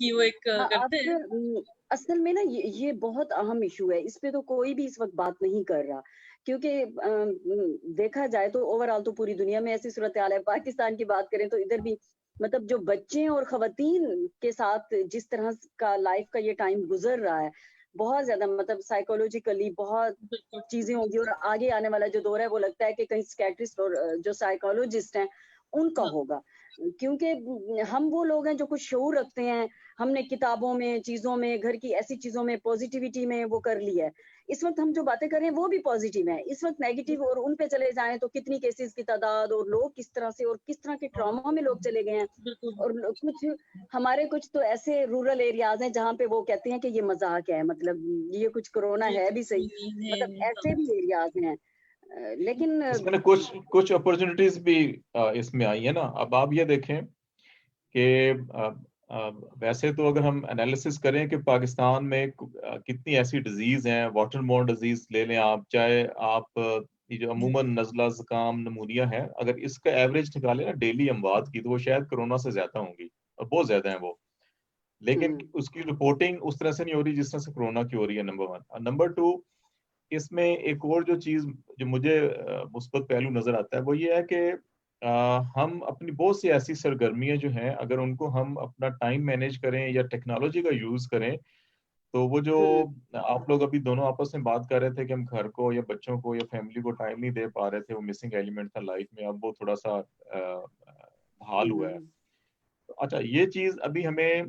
کہ وہ ایک کرتے ہیں. اصل میں نا یہ بہت اہم ایشو ہے، اس پہ تو کوئی بھی اس وقت بات نہیں کر رہا، کیونکہ دیکھا جائے تو اوور آل تو پوری دنیا میں ایسی صورتحال ہے. پاکستان کی بات کریں تو ادھر بھی مطلب جو بچے اور خواتین کے ساتھ جس طرح کا لائف کا یہ ٹائم گزر رہا ہے، بہت زیادہ مطلب سائیکولوجیکلی بہت چیزیں ہوں گی، اور آگے آنے والا جو دور ہے وہ لگتا ہے کہ کہیں سکیٹرسٹ اور جو سائیکولوجسٹ ہیں ان کا ہوگا، کیونکہ ہم وہ لوگ ہیں جو کچھ شعور رکھتے ہیں، ہم نے کتابوں میں، چیزوں میں، گھر کی ایسی چیزوں میں پوزیٹیوٹی میں وہ کر لی ہے. اس وقت ہم جو باتیں کر رہے ہیں وہ بھی پوزیٹیو ہیں، اس وقت نیگیٹو اور ان پہ چلے جائیں تو کتنی کیسز کی تعداد اور لوگ کس طرح سے اور کس طرح کے ٹراما میں لوگ چلے گئے ہیں. اور کچھ ہمارے کچھ تو ایسے رورل ایریاز ہیں جہاں پہ وہ کہتے ہیں کہ یہ مذاق ہے، مطلب یہ کچھ کرونا ہے بھی صحیح، مطلب ایسے بھی ایریاز ہیں. لیکن اس میں کچھ اپرچونٹیز بھی اس میں آئی ہیں نا. اب آپ یہ دیکھیں کہ ویسے تو اگر ہم انالیسس کریں کہ پاکستان میں کتنی ایسی ڈیزیز ہیں، واٹر بورن ڈیزیز لے لیں آپ، چاہے آپ جو عموماً نزلہ زکام نمونیا ہے، اگر اس کا ایوریج نکالیں نا ڈیلی اموات کی، تو وہ شاید کرونا سے زیادہ ہوں گی، اور بہت زیادہ ہیں وہ. لیکن اس کی رپورٹنگ اس طرح سے نہیں ہو رہی جس طرح سے کرونا کی ہو رہی ہے. نمبر 1. نمبر 2، اس میں ایک اور جو چیز جو مجھے مثبت پہلو نظر آتا ہے وہ یہ ہے کہ ہم اپنی بہت سی ایسی سرگرمیاں جو ہیں، اگر ان کو ہم اپنا ٹائم مینیج کریں یا ٹیکنالوجی کا یوز کریں، تو وہ جو آپ لوگ ابھی دونوں آپس میں بات کر رہے تھے کہ ہم گھر کو یا بچوں کو یا فیملی کو ٹائم نہیں دے پا رہے تھے، وہ مسنگ ایلیمنٹ تھا لائف میں، اب وہ تھوڑا سا حال ہوا ہے. اچھا، یہ چیز ابھی ہمیں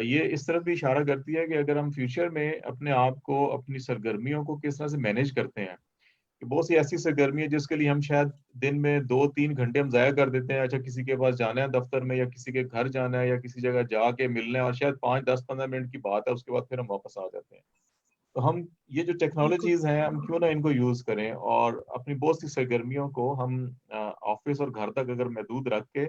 یہ اس طرف بھی اشارہ کرتی ہے کہ اگر ہم فیوچر میں اپنے آپ کو، اپنی سرگرمیوں کو کس طرح سے مینیج کرتے ہیں، کہ بہت سی ایسی سرگرمی ہے جس کے لیے ہم شاید دن میں 2-3 گھنٹے ہم ضائع کر دیتے ہیں. اچھا، کسی کے پاس جانا ہے دفتر میں، یا کسی کے گھر جانا ہے، یا کسی جگہ جا کے ملنا ہے، اور شاید 5-10-15 منٹ کی بات ہے، اس کے بعد پھر ہم واپس آ جاتے ہیں. تو ہم یہ جو ٹیکنالوجیز ہیں ہم کیوں نہ ان کو یوز کریں، اور اپنی بہت سی سرگرمیوں کو ہم آفس اور گھر تک اگر محدود رکھ کے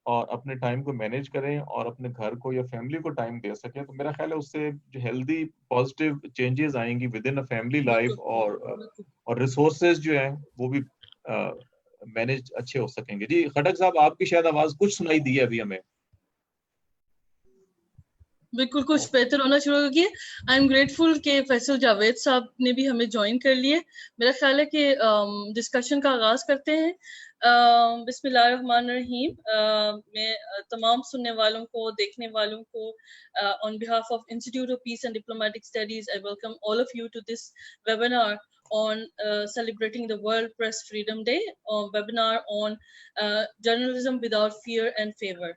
اور اپنے ٹائم کو مینیج کریں اور اپنے گھر کو یا فیملی کو ٹائم دے سکیں، تو میرا خیال ہے اس سے جو ہیلدی پازیٹیو چینجز آئیں گی with in a family life, اور ریسورسز جو ہیں وہ بھی مینیج اچھے ہو سکیں گے. جی خٹک صاحب، آپ کی شاید آواز کچھ سنائی دی ہے ابھی ہمیں. بالکل کچھ بہتر ہونا شروع ہو گیا. آئی ایم گریٹفل کہ فیصل جاوید صاحب نے بھی ہمیں جوائن کر لیے. میرا خیال ہے کہ ڈسکشن کا آغاز کرتے ہیں. بسم اللہ الرحمن الرحیم. میں تمام سننے والوں کو، دیکھنے والوں کو on behalf of Institute of Peace and Diplomatic Studies, I welcome all of you to this webinar on celebrating the World Press Freedom Day, webinar on journalism without fear and favor.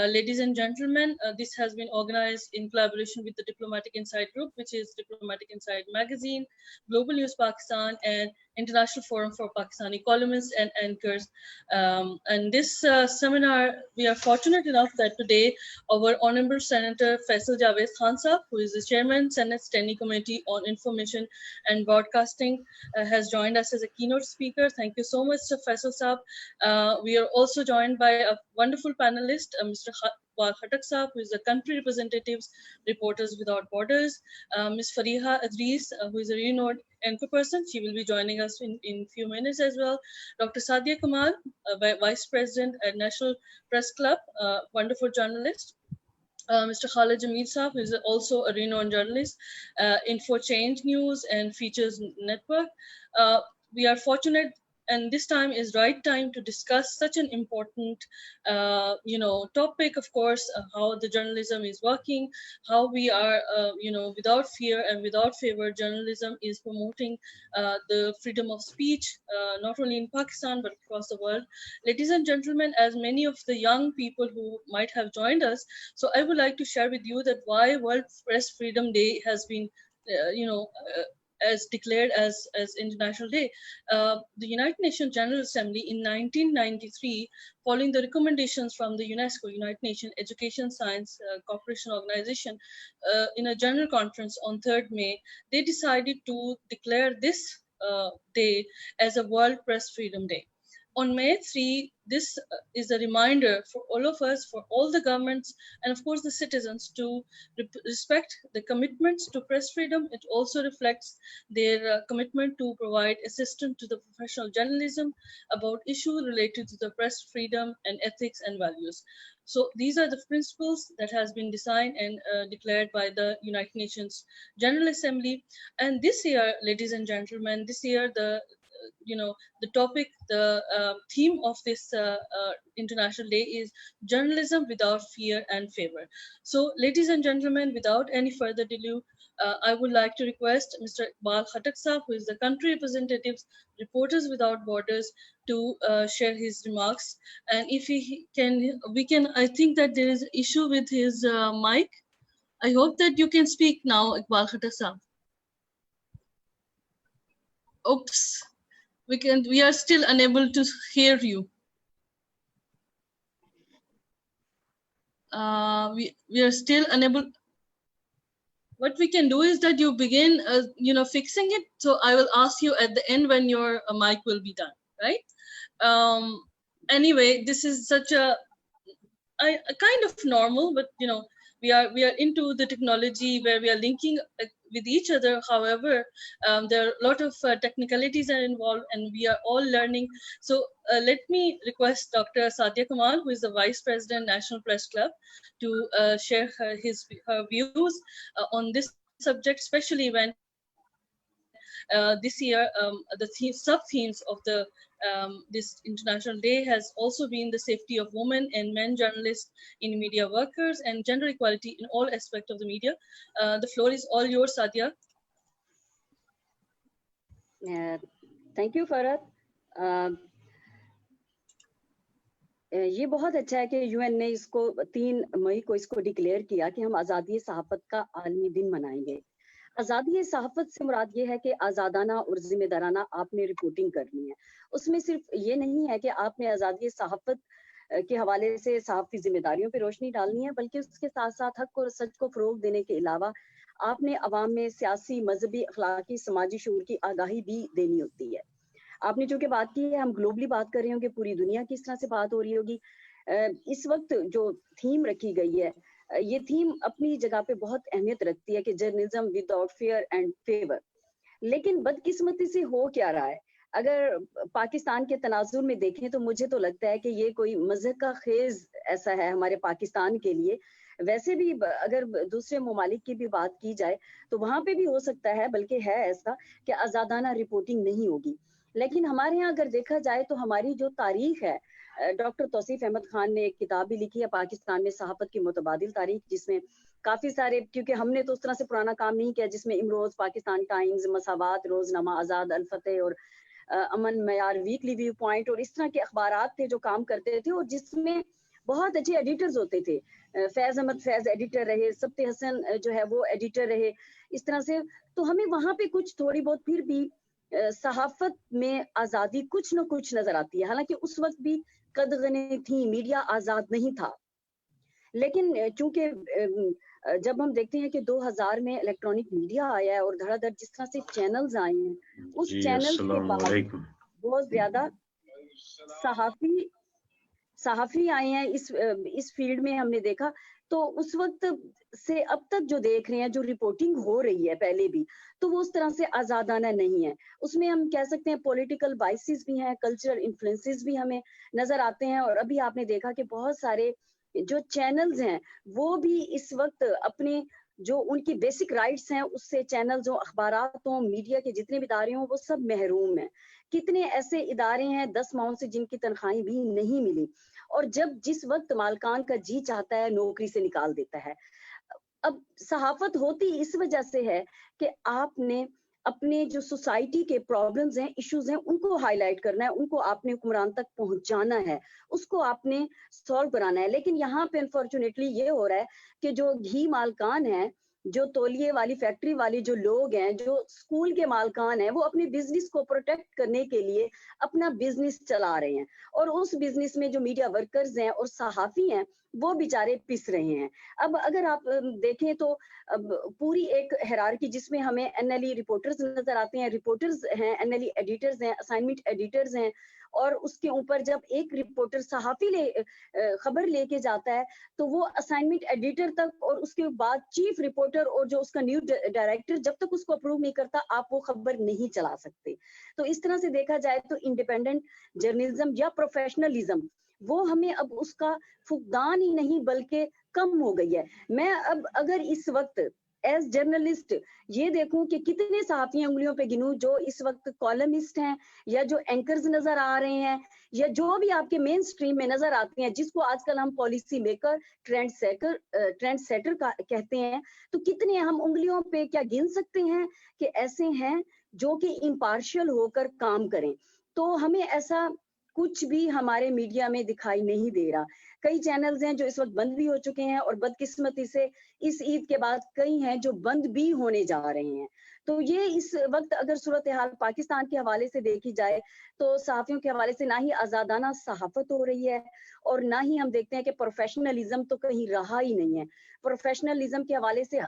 Ladies and gentlemen, this has been organized in collaboration with the Diplomatic Insight Group, which is Diplomatic Insight Magazine, Global News Pakistan, and International Forum for Pakistani Columnists and Anchors. And this seminar, we are fortunate enough that today our Honorable Senator Faisal Javed Khan Sahab, who is the Chairman, Senate Standing Committee on Information and Broadcasting, has joined us as a keynote speaker. Thank you so much, Sir Faisal Sahab. We are also joined by a wonderful panelist, Mr. Khatak Sahab, who is the Country Representatives, Reporters Without Borders, Ms. Fariha Adris, who is a renowned anchor person. She will be joining us in few minutes as well. Dr. Sadia Kamal, Vice President at National Press Club, wonderful journalist. Mr. Khalid Jameel Sahab, who is also a renowned journalist, Info Change News and Features Network. We are fortunate, and this time is right time to discuss such an important topic, of course, how the journalism is working, how we are without fear and without favor journalism is promoting the freedom of speech, not only in Pakistan but across the world. Ladies and gentlemen, as many of the young people who might have joined us, so I would like to share with you that why World Press Freedom Day has been as declared as International Day. The United Nations General Assembly in 1993, following the recommendations from the UNESCO, United Nations Education Science Cooperation Organization, in a general conference on 3rd May, they decided to declare this day as a World Press Freedom Day. On May 3, this is a reminder for all of us, for all the governments, and of course the citizens, to respect the commitments to press freedom. It also reflects their commitment to provide assistance to the professional journalism about issues related to the press freedom and ethics and values. So these are the principles that has been designed and declared by the United Nations General Assembly. And this year, ladies and gentlemen, this year the topic, the theme of this International Day is journalism without fear and favor. So, ladies and gentlemen, without any further ado, I would like to request Mr. Iqbal Khattak Saab, who is the country representative, Reporters Without Borders, to share his remarks. And if we can. I think that there is an issue with his mic. I hope that you can speak now, Iqbal Khattak Saab. Oops. We are still unable to hear you. We are still unable. What we can do is that you begin, fixing it. So I will ask you at the end when your mic will be done, right? Anyway, this is such a kind of normal, but we are into the technology where we are linking with each other. However, there are a lot of technicalities are involved, and we are all learning. So let me request Dr. Sadia Kamal, who is the Vice President, National Press Club, to share her views on this subject, especially when this year the sub-themes of this International Day has also been the safety of women and men journalists in media workers and gender equality in all aspects of the media. The floor is all yours, Sadia. Thank you, Farhat. ये बहुत अच्छा है कि UN ने इसको 3 मई को इसको declare किया कि हम आज़ादी सहाफ़त का आलमी दिन मनाएंगे। आज़ादी सहाफ़त से मुराद ये है कि आज़ादाना और जिम्मेदाराना आपने रिपोर्टिंग करनी है। उसमें सिर्फ ये नहीं है कि आपने आज़ादी सहाफ़त के हवाले से सहाफ़ती जिम्मेदारियों पर रोशनी डालनी है, बल्कि उसके साथ साथ हक और सच को फ़रोग़ देने के अलावा आपने अवाम में सियासी, मजहबी, अखलाकी, समाजी शऊर की आगाही भी देनी होती है। आपने जो कि बात की है, हम ग्लोबली बात कर रहे होंगे, पूरी दुनिया की इस तरह से बात हो रही होगी। इस वक्त जो थीम रखी गई है, ये थीम अपनी जगह पे बहुत अहमियत रखती है कि journalism without fear and favour. लेकिन बदकिस्मती से हो क्या रहा है, अगर पाकिस्तान के तनाजुर में देखें तो मुझे तो लगता है कि ये कोई मज़हक का खेज ऐसा है हमारे पाकिस्तान के लिए। वैसे भी अगर दूसरे ममालिक की भी बात की जाए तो वहाँ पे भी हो सकता है, बल्कि है ऐसा कि आज़ादाना रिपोर्टिंग नहीं होगी। लेकिन हमारे यहाँ अगर देखा जाए तो हमारी जो तारीख है, डॉक्टर तौसीफ अहमद खान ने एक किताब भी लिखी है पाकिस्तान में सहाफ़त की मुतबादिल तारीख, जिसमें काफ़ी सारे, क्योंकि हमने तो उस तरह से पुराना काम नहीं किया, जिसमें इमरोज़, पाकिस्तान टाइम्स, मसावात, रोज़नामा आज़ाद, अल-फतेह और अमन मयार, वीकली व्यू पॉइंट और इस तरह के अखबारात थे जो काम करते थे और जिसमें बहुत अच्छे एडिटर्स होते थे। फैज़ अहमद फैज़ एडिटर रहे, सब्ते हसन जो है वो एडिटर रहे, इस तरह से। तो हमें वहाँ पे कुछ थोड़ी बहुत फिर भी सहाफ़त में आज़ादी कुछ न कुछ नजर आती है। हालांकि उस वक्त भी कदगने थी, मीडिया आज़ाद नहीं था। लेकिन चूंकि जब हम देखते हैं कि 2000 में इलेक्ट्रॉनिक मीडिया आया है और धड़ाधड़ जिस तरह से चैनल्स आए हैं, उस चैनल के बाद बहुत ज्यादा सहाफ़ी आए हैं इस फील्ड में, हमने देखा। तो उस वक्त से अब तक जो देख रहे हैं, जो रिपोर्टिंग हो रही है पहले भी, तो वो उस तरह से आज़ादाना नहीं है। उसमें हम कह सकते हैं पॉलिटिकल बाइसेस भी हैं, कल्चरल इन्फ्लुएंसेस भी हमें नजर आते हैं। और अभी आपने देखा कि बहुत सारे जो चैनल्स हैं वो भी इस वक्त अपने जो उनकी बेसिक राइट्स हैं उससे, चैनल्स हो, अखबारात हो, मीडिया के जितने भी इदारे हों, वो सब महरूम हैं। कितने ऐसे इदारे हैं 10 माह से जिनकी तनख्वाही भी नहीं मिली, और जिस वक्त मालकान का जी चाहता है नौकरी से निकाल देता है। अब सहाफ़त होती इस वजह से है कि आपने अपने जो सोसाइटी के प्रॉब्लम्स हैं, इश्यूज हैं, उनको हाईलाइट करना है, उनको आपने हुक्मरान तक पहुंचाना है, उसको आपने सॉल्व कराना है। लेकिन यहाँ पे अनफॉर्चुनेटली ये हो रहा है कि जो घी मालकान हैं, जो तौलिए वाली फैक्ट्री वाली जो लोग हैं, जो स्कूल के मालकान हैं, वो अपने बिजनेस को प्रोटेक्ट करने के लिए अपना बिजनेस चला रहे हैं। और उस बिजनेस में जो मीडिया वर्कर्स हैं और सहाफ़ी हैं, वो बेचारे पिस रहे हैं। अब अगर आप देखें तो अब पूरी एक हायरार्की जिसमें हमें एनएलई रिपोर्टर्स नजर आते हैं, रिपोर्टर्स हैं, एनएलई एडिटर्स हैं, असाइनमेंट एडिटर्स हैं, और उसके ऊपर जब एक रिपोर्टर सहाफी खबर लेके जाता है तो वो असाइनमेंट एडिटर तक और उसके बाद चीफ रिपोर्टर और जो उसका न्यूज डायरेक्टर जब तक उसको अप्रूव नहीं करता आप वो खबर नहीं चला सकते। तो इस तरह से देखा जाए तो इंडिपेंडेंट जर्नलिज्म या प्रोफेशनलिज्म वो हमें अब उसका फुकदान ही नहीं बल्कि कम हो गई है। मैं अब अगर इस वक्त एज जर्नलिस्ट ये देखूं कि कितने सहाफी उंगलियों पे गिनूं जो इस वक्त कॉलमिस्ट हैं या जो एंकर्स नजर आ रहे हैं या जो भी आपके मेन स्ट्रीम में नजर आते हैं, जिसको आजकल हम पॉलिसी मेकर, ट्रेंड सेटर कहते हैं, तो कितने हम उंगलियों पे क्या गिन सकते हैं कि ऐसे हैं जो कि इम्पार्शियल होकर काम करें। तो हमें ऐसा कुछ भी हमारे मीडिया में दिखाई नहीं दे रहा। कई चैनल्स हैं जो इस वक्त बंद भी हो चुके हैं और बदकिस्मती से इस ईद के बाद कई हैं जो बंद भी होने जा रहे हैं। तो ये इस वक्त अगर सूरत हाल पाकिस्तान के हवाले से देखी जाए तो सहाफियों के हवाले से ना ही आजादाना सहाफत हो रही है और ना ही हम देखते हैं कि प्रोफेशनलिज्म तो कहीं रहा ही नहीं है। प्रोफेशनलिज्म के हवाले से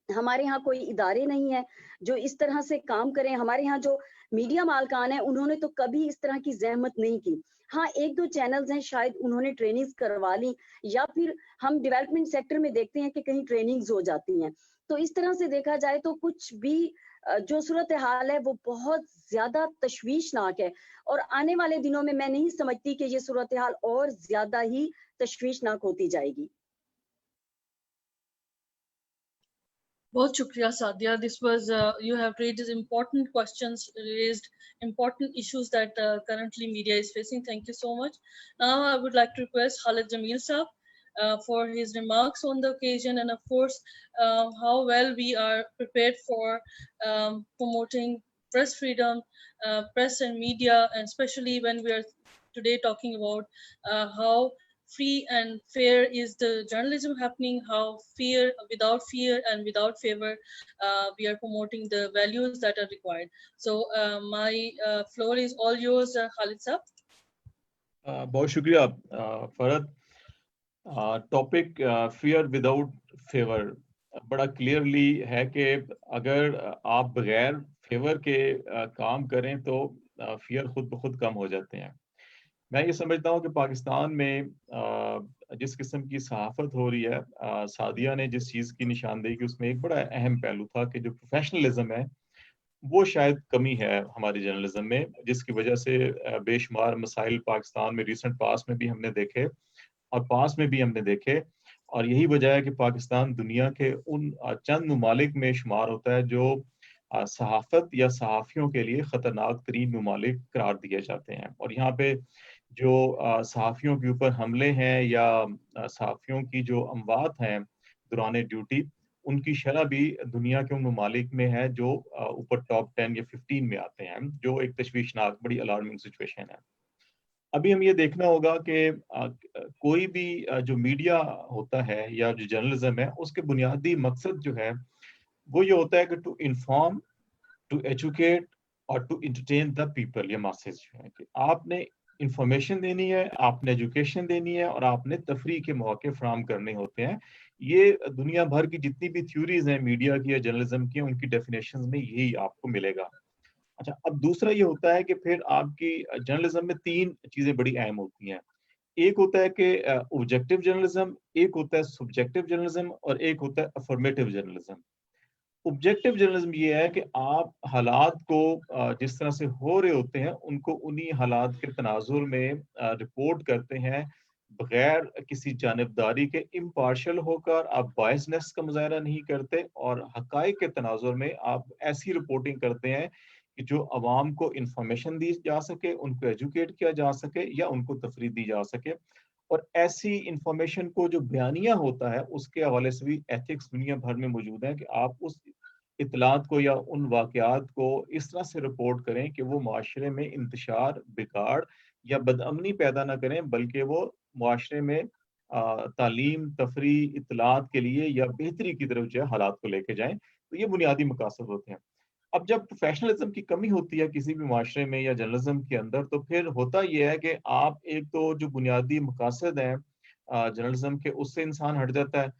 हमारे यहाँ कोई इदारे नहीं है जो इस तरह से काम करें। हमारे यहाँ जो मीडिया मालकान है उन्होंने तो कभी इस तरह की जहमत नहीं की। हाँ, एक दो चैनल्स हैं शायद उन्होंने ट्रेनिंग्स करवा ली या फिर हम डेवलपमेंट सेक्टर में देखते हैं कि कहीं ट्रेनिंग्स हो जाती हैं। तो इस तरह से देखा जाए तो कुछ भी जो सूरत हाल है वो बहुत ज्यादा तशवीशनाक है और आने वाले दिनों में मैं नहीं समझती कि ये सूरत हाल और ज्यादा ही तशवीशनाक होती जाएगी। बहुत शुक्रिया Sadia. This was you have raised important questions, raised important issues that currently media is facing. Thank you so much. Now I would like to request Khalid Jameel Saab for his remarks on the occasion and of course how well we are prepared for promoting press freedom, press and media, and especially when we are today talking about how free and fair is the journalism happening, how without fear and without favor we are promoting the values that are required. So my floor is all yours, Khalid Saab. बहुत शुक्रिया Farhad. Topic fear without favour बड़ा clearly है कि अगर आप बगैर favour के काम करें तो फियर खुद ब खुद कम हो जाते हैं. मैं ये समझता हूँ कि पाकिस्तान में जिस किस्म की सहाफत हो रही है, सादिया ने जिस चीज़ की निशानदेही की उसमें एक बड़ा अहम पहलू था कि जो प्रोफेशनलिज्म है वो शायद कमी है हमारी जर्नलिज्म में, जिसकी वजह से बेशुमार मसाइल पाकिस्तान में रिसेंट पास में भी हमने देखे और पास में भी हमने देखे. और यही वजह है कि पाकिस्तान दुनिया के उन चंद ममालिक में शुमार होता है जो सहाफत या सहाफ़ियों के लिए ख़तरनाक तरीन ममालिक करार दिए जाते हैं. और यहाँ पे जो सहाफ़ियों के ऊपर हमले हैं या सहाफ़ियों की जो अमवात हैं दौरान ड्यूटी, उनकी शरह भी दुनिया के उन ममालिक में है जो ऊपर टॉप 10 या 15 में आते हैं, जो एक तशवीशनाक बड़ी अलार्मिंग सिचुएशन है. अभी हम ये देखना होगा कि कोई भी जो मीडिया होता है या जो जर्नलिज्म है उसके बुनियादी मकसद जो है वो ये होता है कि टू इन्फॉर्म, टू एजुकेट और टू इंटरटेन द पीपल या मासेस जो है, कि आपने इंफॉर्मेशन देनी है, आपने एजुकेशन देनी है और आपने तफरीह के मौके फराहम करने होते हैं. ये दुनिया भर की जितनी भी थ्योरीज हैं मीडिया की या जर्नलिज्म की, उनकी डेफिनेशंस में यही आपको मिलेगा. अच्छा, अब दूसरा ये होता है कि फिर आपकी जर्नलिज्म में तीन चीजें बड़ी अहम होती हैं. एक होता है कि ऑब्जेक्टिव जर्नलिज्म, एक होता है सब्जेक्टिव जर्नलिज्म और एक होता है अफर्मेटिव जर्नलिज्म. ऑब्जेक्टिव जर्नलिज्म ये है कि आप हालात को जिस तरह से हो रहे होते हैं उनको उन्हीं हालात के तनाजुर में रिपोर्ट करते हैं, बगैर किसी जानिबदारी के इम्पार्शल होकर. आप बायसनेस का मुजाहरा नहीं करते और हकाइक के तनाजुर में आप ऐसी रिपोर्टिंग करते हैं कि जो अवाम को इंफॉर्मेशन दी जा सके, उनको एजुकेट किया जा सके या उनको तफरीह दी जा सके. और ऐसी इंफॉर्मेशन को जो बयानिया होता है उसके हवाले से भी एथिक्स दुनिया भर में मौजूद है कि आप उस इतलात को या उन वाक़यात को इस तरह से रिपोर्ट करें कि वो माशरे में इंतशार, बिगाड़ या बदअमनी पैदा ना करें, बल्कि वो माशरे में तालीम, तफरीह, इतलात के लिए या बेहतरी की तरफ जो है हालात को लेके जाएं. तो ये बुनियादी मकासद होते हैं. अब जब प्रोफेशनलिज्म की कमी होती है किसी भी माशरे में या जर्नलिज्म के अंदर, तो फिर होता यह है कि आप एक तो जो बुनियादी मकासद हैं जर्नलिज्म के, उससे इंसान हट जाता है।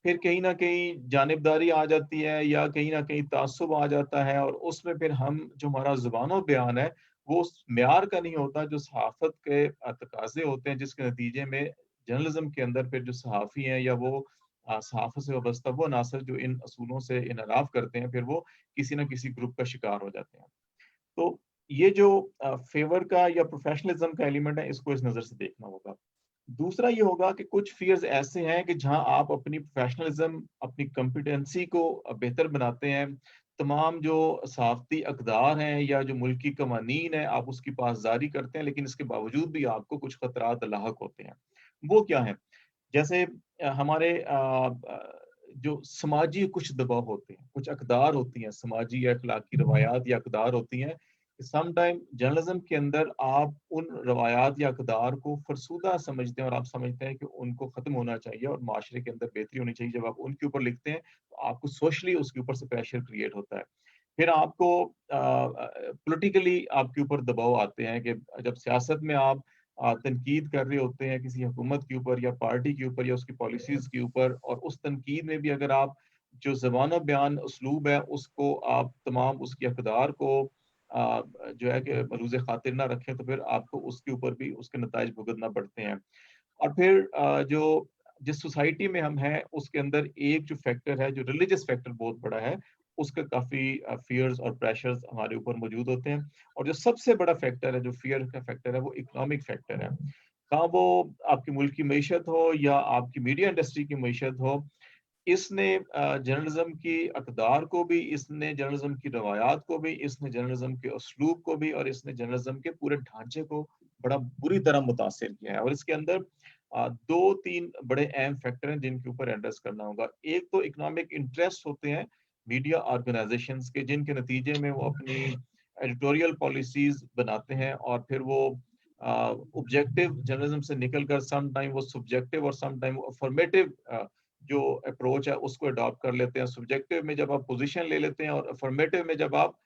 फिर कहीं ना कहीं जानिबदारी आ जाती है या कहीं ना कहीं तासुब आ जाता है, और उसमें फिर हम जो हमारा ज़ुबानो बयान है वो उस म्यार का नहीं होता जो सहाफ़त के तकाज़े होते हैं, जिसके नतीजे में जर्नलिज्म के अंदर फिर जो सहाफ़ी हैं या वो सहाफ़त से वाबस्ता वो अनासर जो इन असूलों से इनहराफ करते हैं, फिर वो किसी न किसी ग्रुप का शिकार हो जाते हैं। तो ये जो फेवर का या प्रोफेशनलिज्म का एलिमेंट है, इसको इस नज़र से देखना होगा। दूसरा ये होगा कि कुछ फियर्स ऐसे हैं कि जहां आप अपनी प्रोफेशनलिज्म, अपनी कॉम्पिटेंसी को बेहतर बनाते हैं, तमाम जो सहाफ़ती अक़दार हैं या जो मुल्की कवानीन है आप उसकी पासदारी करते हैं, लेकिन इसके बावजूद भी आपको कुछ खतरात लाहक होते हैं। वो क्या है? जैसे हमारे जो समाजी कुछ दबाव होते हैं, कुछ अक़दार होती हैं, समाजी या अखलाकी रवायात या अक़दार होती हैं। सम टाइम जर्नलिज्म के अंदर आप उन रवायात या अक़दार को फरसूदा समझते हैं और आप समझते हैं कि उनको ख़त्म होना चाहिए और माशरे के अंदर बेहतरी होनी चाहिए। जब आप उनके ऊपर लिखते हैं तो आपको सोशली उसके ऊपर से प्रेशर क्रिएट होता है। फिर आपको पॉलिटिकली आपके ऊपर दबाव आते हैं कि जब सियासत में आप तनकीद कर रहे होते हैं किसी हुकूमत के ऊपर या पार्टी के ऊपर या उसकी पॉलिसीज़ के ऊपर, और उस तनकीद में भी अगर आप जो ज़बान बयान उसलूब है उसको आप तमाम उसकी अक़दार को जो है कि मलूज़ ख़ातिर ना रखें, तो फिर आपको उसके ऊपर भी उसके नताइज भुगतना पड़ते हैं। और फिर जो जिस सोसाइटी में हम हैं उसके अंदर एक जो फैक्टर है, जो रिलीजियस फैक्टर बहुत बड़ा है, उसका काफ़ी फ़ियर्स और प्रेशर्स हमारे ऊपर मौजूद होते हैं। और जो सबसे बड़ा फैक्टर है, जो फ़ियर का फैक्टर है, वो इकोनॉमिक फैक्टर है। हाँ, वो आपकी मुल्क की मईशत हो या आपकी मीडिया इंडस्ट्री की मईशत हो, इसने जर्नलिज्म की अक़दार को भी, इसने जर्नलिज्म की रवायात को भी, इसने जर्नलिज्म के उसलूब को भी और इसने जर्नलिज्म के पूरे ढांचे को बड़ा बुरी तरह मुतासिर किया है। और इसके अंदर 2-3 बड़े अहम फैक्टर हैं जिनके ऊपर एड्रेस करना होगा। एक तो इकोनॉमिक इंटरेस्ट होते हैं मीडिया ऑर्गेनाइजेशंस के, जिनके नतीजे में वो अपनी एडिटोरियल पॉलिसीज़ बनाते हैं और फिर वो ऑब्जेक्टिव जर्नलिज्म से निकलकर सम टाइम वो सब्जेक्टिव और सम टाइम अफर्मेटिव जो अप्रोच है उसको अडॉप्ट कर लेते हैं। सब्जेक्टिव में जब आप पोजीशन ले लेते हैं और अफर्मेटिव में जब आप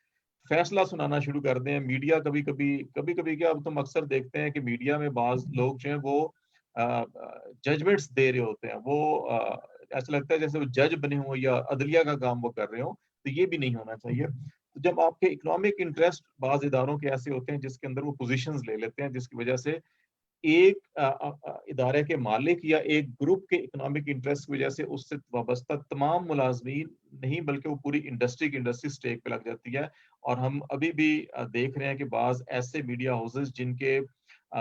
फैसला सुनाना शुरू कर दें। मीडिया कभी-कभी क्या, अब तुम अक्सर देखते हैं कि मीडिया में बाज़ लोग जो हैं वो जजमेंट्स दे रहे होते हैं। वो ऐसा लगता है जैसे वो जज बने हों या अदलिया का काम वो कर रहे हों, तो ये भी नहीं होना चाहिए। तो जब आपके इकोनॉमिक इंटरेस्ट बाज़ इदारों के ऐसे होते हैं जिसके अंदर वो पोजीशंस ले लेते हैं, जिसकी वजह से एक इदारे के मालिक या एक ग्रुप के इकोनॉमिक इंटरेस्ट की वजह से उससे वाबस्ता तमाम मुलाजमीन नहीं बल्कि वो पूरी इंडस्ट्री स्टेक पे लग जाती है। और हम अभी भी देख रहे हैं कि बाज़ ऐसे मीडिया हाउसेस जिनके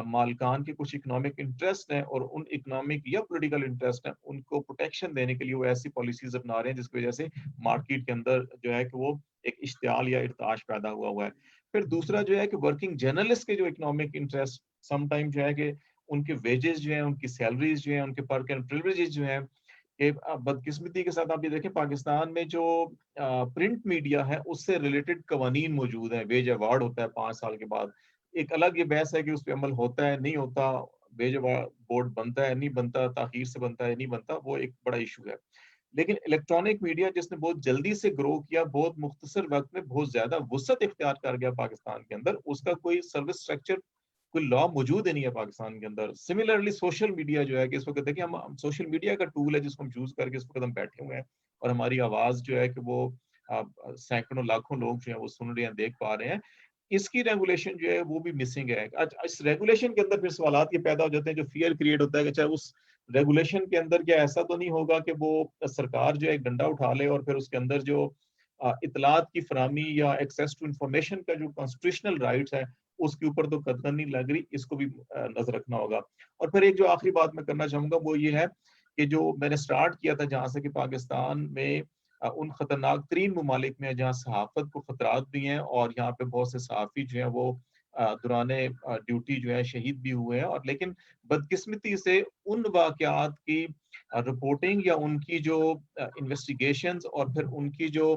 मालिकान के कुछ इकोनॉमिक इंटरेस्ट हैं और उन इकोनॉमिक या पॉलिटिकल इंटरेस्ट हैं, उनको प्रोटेक्शन देने के लिए वो ऐसी पॉलिसीज अपना रहे हैं जिसकी वजह से मार्केट के अंदर जो है कि वो एक इश्तियाल या इर्ताश पैदा हुआ है। फिर दूसरा जो है कि वर्किंग जर्नलिस्ट के जो इकोनॉमिक इंटरेस्ट सम टाइम जो है कि उनके वेजेस जो हैं, उनकी सैलरीज जो हैं, उनके वर्क एंड प्रिविलेजेस जो हैं, कि बदकिस्मती के साथ आप ये देखें पाकिस्तान में जो प्रिंट मीडिया है उससे रिलेटेड कवानीन मौजूद हैं। वेज अवार्ड होता है 5 साल के बाद। एक अलग ये बहस है कि उस पर अमल होता है नहीं होता, वेज अवार्ड बोर्ड बनता है नहीं बनता, ताखीर से बनता है नहीं बनता, वो एक बड़ा इशू है। लेकिन इलेक्ट्रॉनिक मीडिया जिसने बहुत जल्दी से ग्रो किया, बहुत मुख्तसर वक्त में बहुत ज्यादा वुसअत इख्तियार कर गया पाकिस्तान के अंदर, उसका कोई सर्विस स्ट्रक्चर, कोई लॉ मौजूद ही नहीं है पाकिस्तान के अंदर। सिमिलरली सोशल मीडिया जो है कि इस वक्त देखिए हम सोशल मीडिया का टूल है जिसको हम यूज करके इस वक्त हम बैठे हुए हैं और हमारी आवाज जो है कि वो सैकड़ों लाखों लोग जो है वो सुन रहे हैं, देख पा रहे हैं। इसकी रेगुलेशन जो है वो भी मिसिंग है। इस रेगुलेशन के अंदर फिर सवाल ये पैदा हो जाते हैं, जो फियर क्रिएट होता है कि चाहे उस रेगुलेशन के अंदर क्या ऐसा तो नहीं होगा कि वो सरकार जो है एक डंडा उठा ले और फिर उसके अंदर जो इतलात की फरामी या एक्सेस टू इंफॉर्मेशन का जो कॉन्स्टिट्यूशनल राइट्स है उसके ऊपर तो कतई नहीं लग रही, इसको भी नजर रखना होगा। और फिर एक जो आखिरी बात मैं करना चाहूंगा वो ये है कि जो मैंने स्टार्ट किया था जहां से कि पाकिस्तान में उन खतरनाक तरीन ममालिक में जहाँ सहाफत को खतरात भी हैं और यहाँ पे बहुत से सहाफ़ी जो हैं वो दौराने ड्यूटी जो है शहीद भी हुए हैं। और लेकिन बदकिस्मती से उन वाक़यात की रिपोर्टिंग या उनकी जो इन्वेस्टिगेशंस और फिर उनकी जो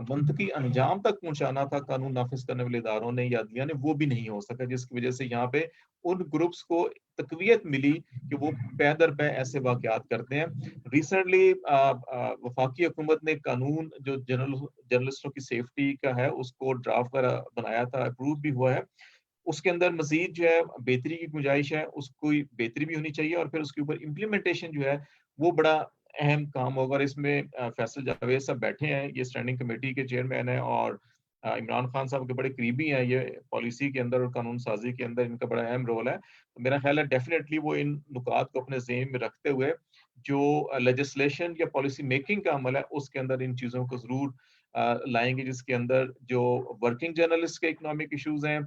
मंतकी अंजाम तक पहुंचाना था कानून नाफिज करने वाले इदारों ने या अदलिया ने, वो भी नहीं हो सका, जिसकी वजह से यहाँ पे उन ग्रुप्स को तकवीयत मिली कि वो पै दर पै ऐसे वाक़यात करते हैं। रिसेंटली वफाकी हुकूमत ने कानून जो जर्नलिस्टों की सेफ्टी का है उसको ड्राफ्ट बनाया था, अप्रूव भी हुआ है। اس کے اندر مزید جو ہے بہتری کی گنجائش ہے، اس کو بہتری بھی ہونی چاہیے، اور پھر اس کے اوپر امپلیمنٹیشن جو ہے وہ بڑا اہم کام ہوگا. اور اس میں فیصل جاوید صاحب بیٹھے ہیں، یہ اسٹینڈنگ کمیٹی کے چیئرمین ہیں، اور عمران خان صاحب کے بڑے قریبی ہیں، یہ پالیسی کے اندر اور قانون سازی کے اندر ان کا بڑا اہم رول ہے. تو میرا خیال ہے ڈیفینیٹلی وہ ان نکات کو اپنے ذہن میں رکھتے ہوئے جو لیجسلیشن یا پالیسی میکنگ کا عمل ہے اس کے اندر ان چیزوں کو ضرور لائیں گے، جس کے اندر جو ورکنگ جرنلسٹ کے اکنامک ایشوز ہیں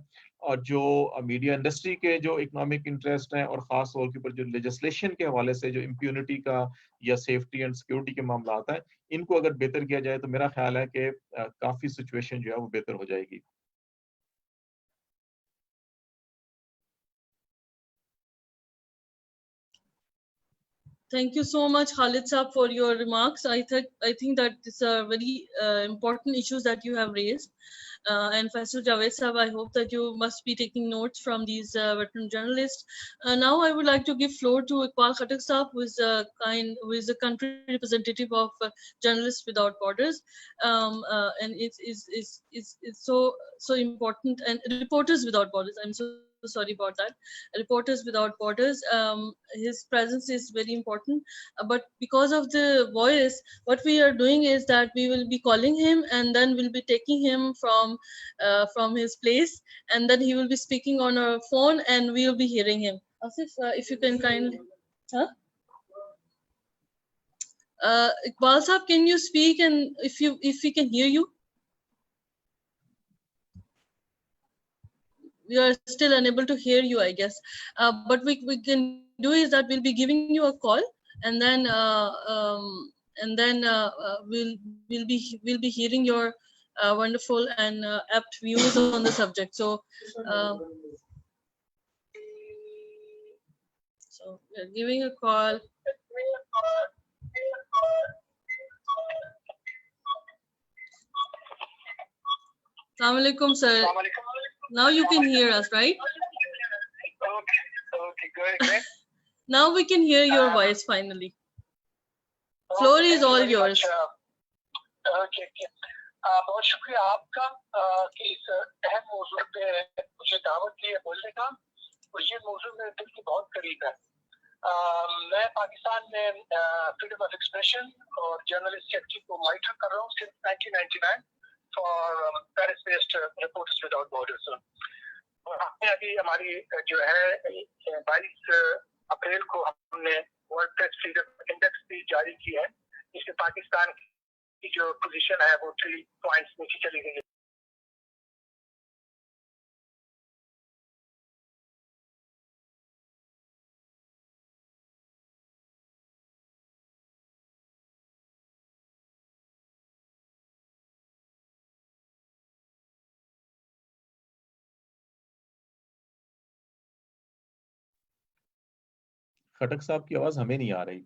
اور جو میڈیا انڈسٹری کے جو اکنامک انٹرسٹ ہیں، اور خاص طور کے اوپر جو لیجسلیشن کے حوالے سے جو امپیونٹی کا یا سیفٹی اینڈ سیکورٹی کے معاملات ہیں، ان کو اگر بہتر کیا جائے تو میرا خیال ہے کہ کافی سچویشن جو ہے وہ بہتر ہو جائے گی. Thank you so much, Khalid Saab, for your remarks. I think that these are very important issues that you have raised. And Faisal Javed Saab, I hope that you must be taking notes from these veteran journalists. Now I would like to give floor to Iqbal Khattak Saab, who is the country representative of Journalists Without Borders. And it's so important. And Reporters Without Borders, I'm so sorry about that. Reporters Without Borders, his presence is very important, but because of the voice, what we are doing is that we will be calling him, and then we'll be taking him from his place, and then he will be speaking on our phone, and we will be hearing him. Asif, if you can kindly, huh? Iqbal Saab, can you speak, and if we can hear you? We are still unable to hear you, I guess. But we can do is that we'll be giving you a call, and then we'll be hearing your wonderful and apt views on the subject. So we're giving a call. Assalamu alaikum, sir. Now you can hear us, right? Okay, good. Now we can hear your voice finally. Floor is all yours. Okay. بہت شکریہ آپ کا کہ اس اہم موضوع پہ مجھے دعوت دی ہے بولنے کا، اور یہ موضوع میرے دل کے بہت قریب ہے. میں پاکستان میں فریڈم آف ایکسپریشن اور جرنلسٹ کو مانیٹر کر رہا ہوں since 1999 for Paris based Reporters Without Borders. ابھی ہماری جو ہے 22 اپریل کو ہم نے ورلڈ پریس فریڈم انڈیکس بھی جاری کی ہے، جس میں پاکستان کی جو پوزیشن ہے وہ 3 پوائنٹس نیچے چلی گئی ہے. خٹک صاحب کی آواز ہمیں نہیں آ رہی.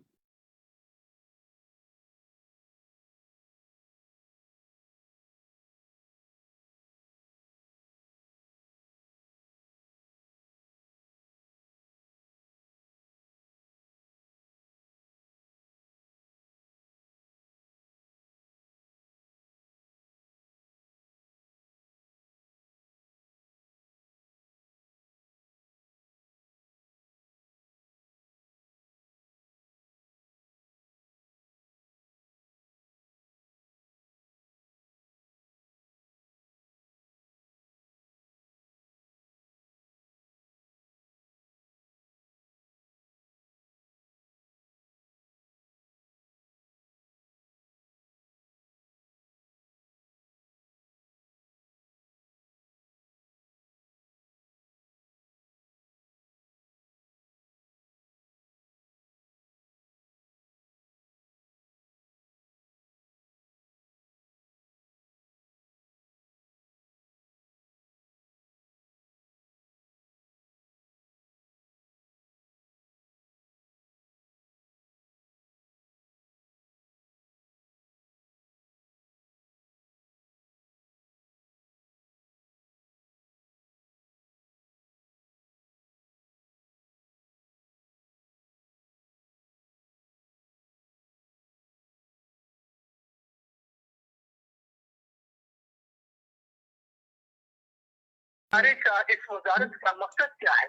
ادارے کا, इस वजारत का मकसद क्या है?